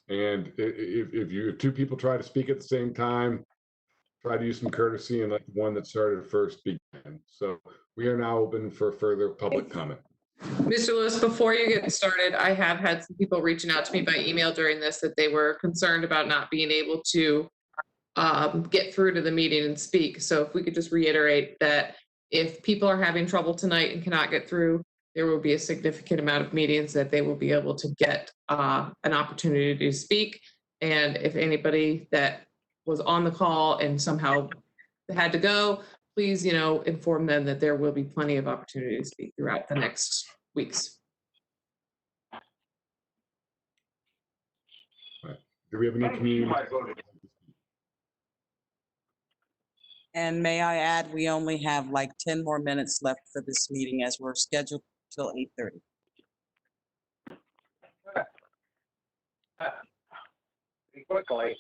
if two people try to speak at the same time, try to use some courtesy and let the one that started first begin. So we are now open for further public comment. Mr. Lewis, before you get started, I have had some people reaching out to me by email during this that they were concerned about not being able to get through to the meeting and speak. So if we could just reiterate that if people are having trouble tonight and cannot get through, there will be a significant amount of meetings that they will be able to get an opportunity to speak. And if anybody that was on the call and somehow had to go, please, inform them that there will be plenty of opportunity to speak throughout the next weeks. Right. Do we have any community? And may I add, we only have like 10 more minutes left for this meeting as we're scheduled till 8:30. Quickly.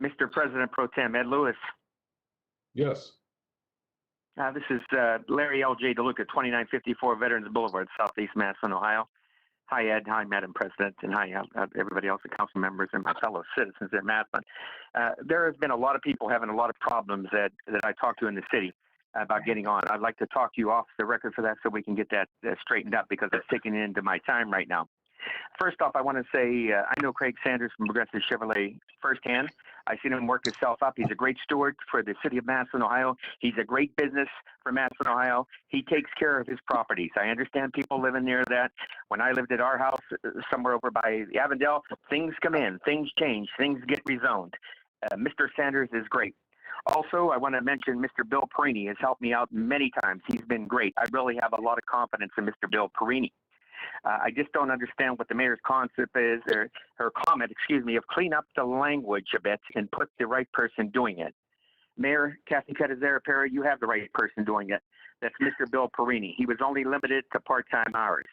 Mr. President Pro Tem, Ed Lewis. Yes. This is Larry L.J. DeLuca, 2954 Veterans Boulevard, Southeast Massillon, Ohio. Hi, Ed. Hi, Madam President. And hi, everybody else, the council members and my fellow citizens in Massillon. There has been a lot of people having a lot of problems that I talked to in the city about getting on. I'd like to talk to you off the record for that so we can get that straightened up, because it's taking into my time right now. First off, I want to say I know Craig Sanders from Progressive Chevrolet firsthand. I've seen him work himself up. He's a great steward for the city of Massillon, Ohio. He's a great business for Massillon, Ohio. He takes care of his properties. I understand people living near that. When I lived at our house somewhere over by Avondale, things come in, things change, things get rezoned. Mr. Sanders is great. Also, I want to mention Mr. Bill Perini has helped me out many times. He's been great. I really have a lot of confidence in Mr. Bill Perini. I just don't understand what the mayor's concept is, or her comment, excuse me, of clean up the language a bit and put the right person doing it. Mayor Kathy Petizera-Perry, you have the right person doing it. That's Mr. Bill Perini. He was only limited to part-time hours.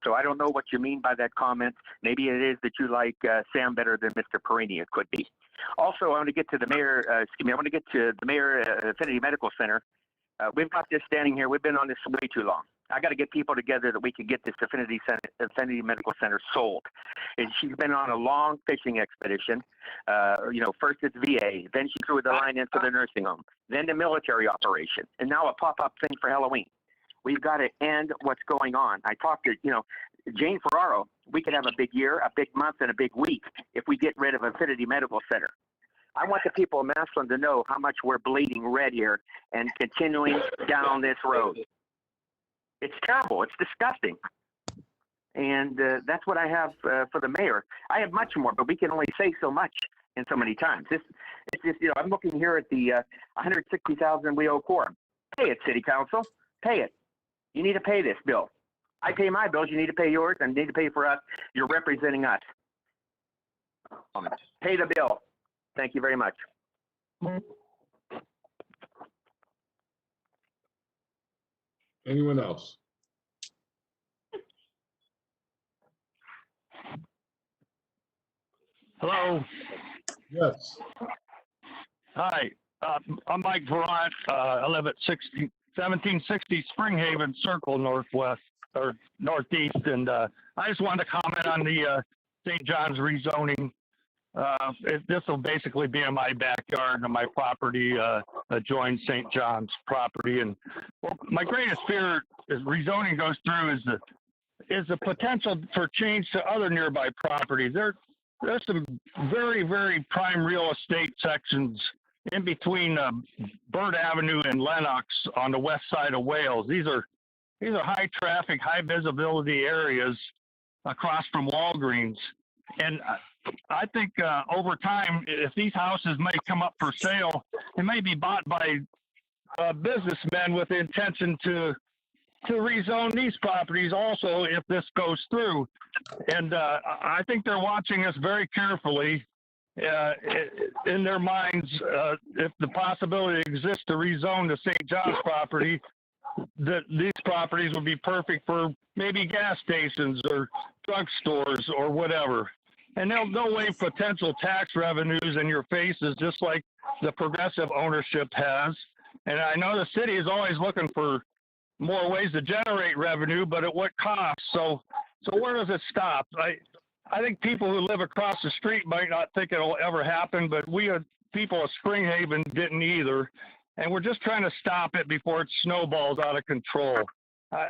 So I don't know what you mean by that comment. Maybe it is that you like Sam better than Mr. Perini. It could be. Also, I want to get to the mayor, I want to get to the mayor Affinity Medical Center. We've got this standing here. We've been on this way too long. I got to get people together that we can get this Affinity Medical Center sold. And she's been on a long fishing expedition. First it's VA, then she threw the line into the nursing home, then the military operation, and now a pop-up thing for Halloween. We've got to end what's going on. I talked to, Jane Ferraro. We could have a big year, a big month, and a big week if we get rid of Affinity Medical Center. I want the people of Massillon to know how much we're bleeding red here and continuing down this road. It's terrible. It's disgusting. And that's what I have for the mayor. I have much more, but we can only say so much and so many times. It's just, I'm looking here at the $160,000 we owe Quorum. Pay it, City Council. Pay it. You need to pay this bill. I pay my bills. You need to pay yours, and you need to pay for us. You're representing us. Pay the bill. Thank you very much. Anyone else? Hello. Yes. Hi. I'm Mike Veront. I live at 1760 Springhaven Circle Northwest or Northeast, and I just wanted to comment on the St. John's rezoning. This will basically be in my backyard, and my property adjoins St. John's property. And my greatest fear is rezoning goes through is the potential for change to other nearby properties. There's some very, very prime real estate sections in between Bird Avenue and Lenox on the west side of Wales. These are high traffic, high visibility areas across from Walgreens. And I think over time, if these houses may come up for sale, it may be bought by businessmen with the intention to rezone these properties also if this goes through. And I think they're watching us very carefully in their minds. If the possibility exists to rezone the St. John's property, that these properties would be perfect for maybe gas stations or drugstores or whatever. And they'll waive potential tax revenues in your faces, just like the progressive ownership has. And I know the city is always looking for more ways to generate revenue, but at what cost? So where does it stop? I think people who live across the street might not think it'll ever happen, but we people of Springhaven didn't either. And we're just trying to stop it before it snowballs out of control. I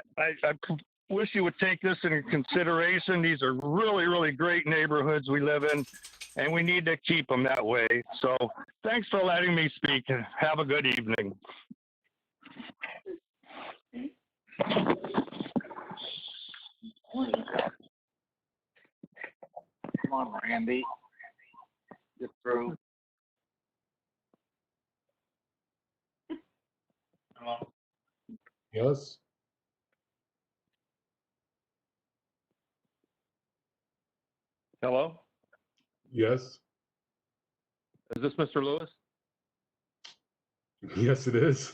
wish you would take this into consideration. These are really, really great neighborhoods we live in, and we need to keep them that way. So thanks for letting me speak, and have a good evening. Come on, Randy. Get through. Hello. Yes. Hello. Yes. Is this Mr. Lewis? Yes, it is.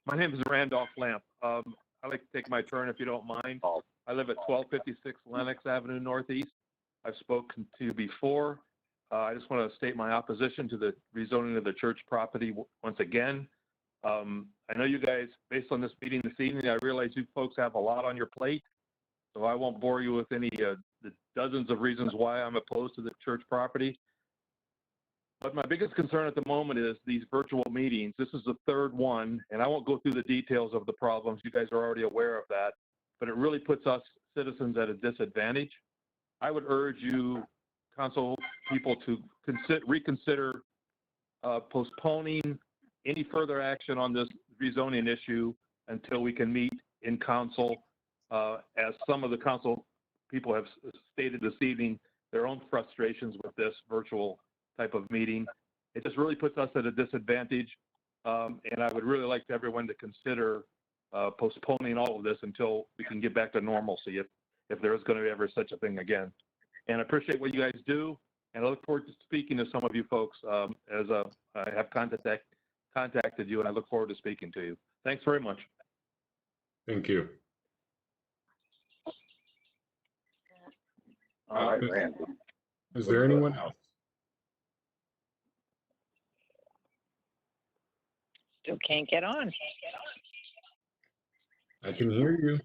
My name is Randolph Lamp. I'd like to take my turn if you don't mind. I live at 1256 Lenox Avenue Northeast. I've spoken to you before. I just want to state my opposition to the rezoning of the church property once again. I know you guys, based on this meeting this evening, I realize you folks have a lot on your plate, so I won't bore you with any the dozens of reasons why I'm opposed to the church property. But my biggest concern at the moment is these virtual meetings. This is the third one, and I won't go through the details of the problems. You guys are already aware of that. But it really puts us citizens at a disadvantage. I would urge you, council people, to reconsider postponing any further action on this rezoning issue until we can meet in council. As some of the council people have stated this evening, their own frustrations with this virtual type of meeting. It just really puts us at a disadvantage. And I would really like everyone to consider postponing all of this until we can get back to normalcy, if there is going to be ever such a thing again. And I appreciate what you guys do, and I look forward to speaking to some of you folks as I have contacted you, and I look forward to speaking to you. Thanks very much. Thank you. All right, Randy. Is there anyone else? Still can't get on. I can hear you.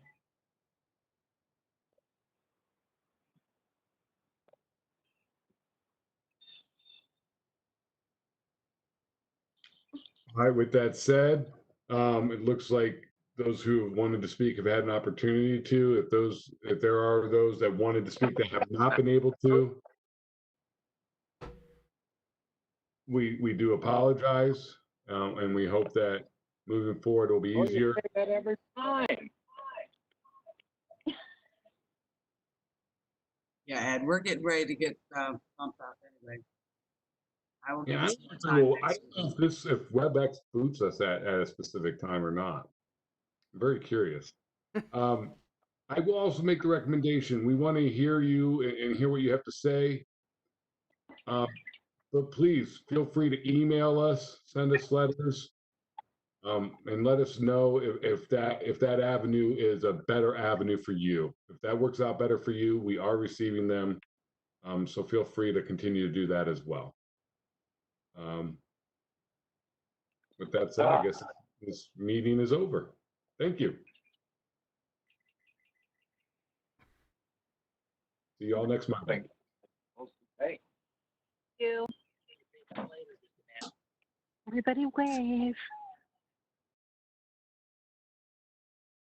All right, with that said, it looks like those who have wanted to speak have had an opportunity to. If there are those that wanted to speak that have not been able to, we do apologize, and we hope that moving forward it'll be easier. You say that every time. Yeah, Ed, we're getting ready to get bumped out anyway. I will give Yeah, you some more time. I don't know if WebEx boots us at a specific time or not. I'm very curious. I will also make the recommendation. We want to hear you and hear what you have to say. But please feel free to email us, send us letters, and let us know if that avenue is a better avenue for you. If that works out better for you, we are receiving them. So feel free to continue to do that as well. With that said, I guess this meeting is over. Thank you. See you all next Monday. Thank you. Everybody wave.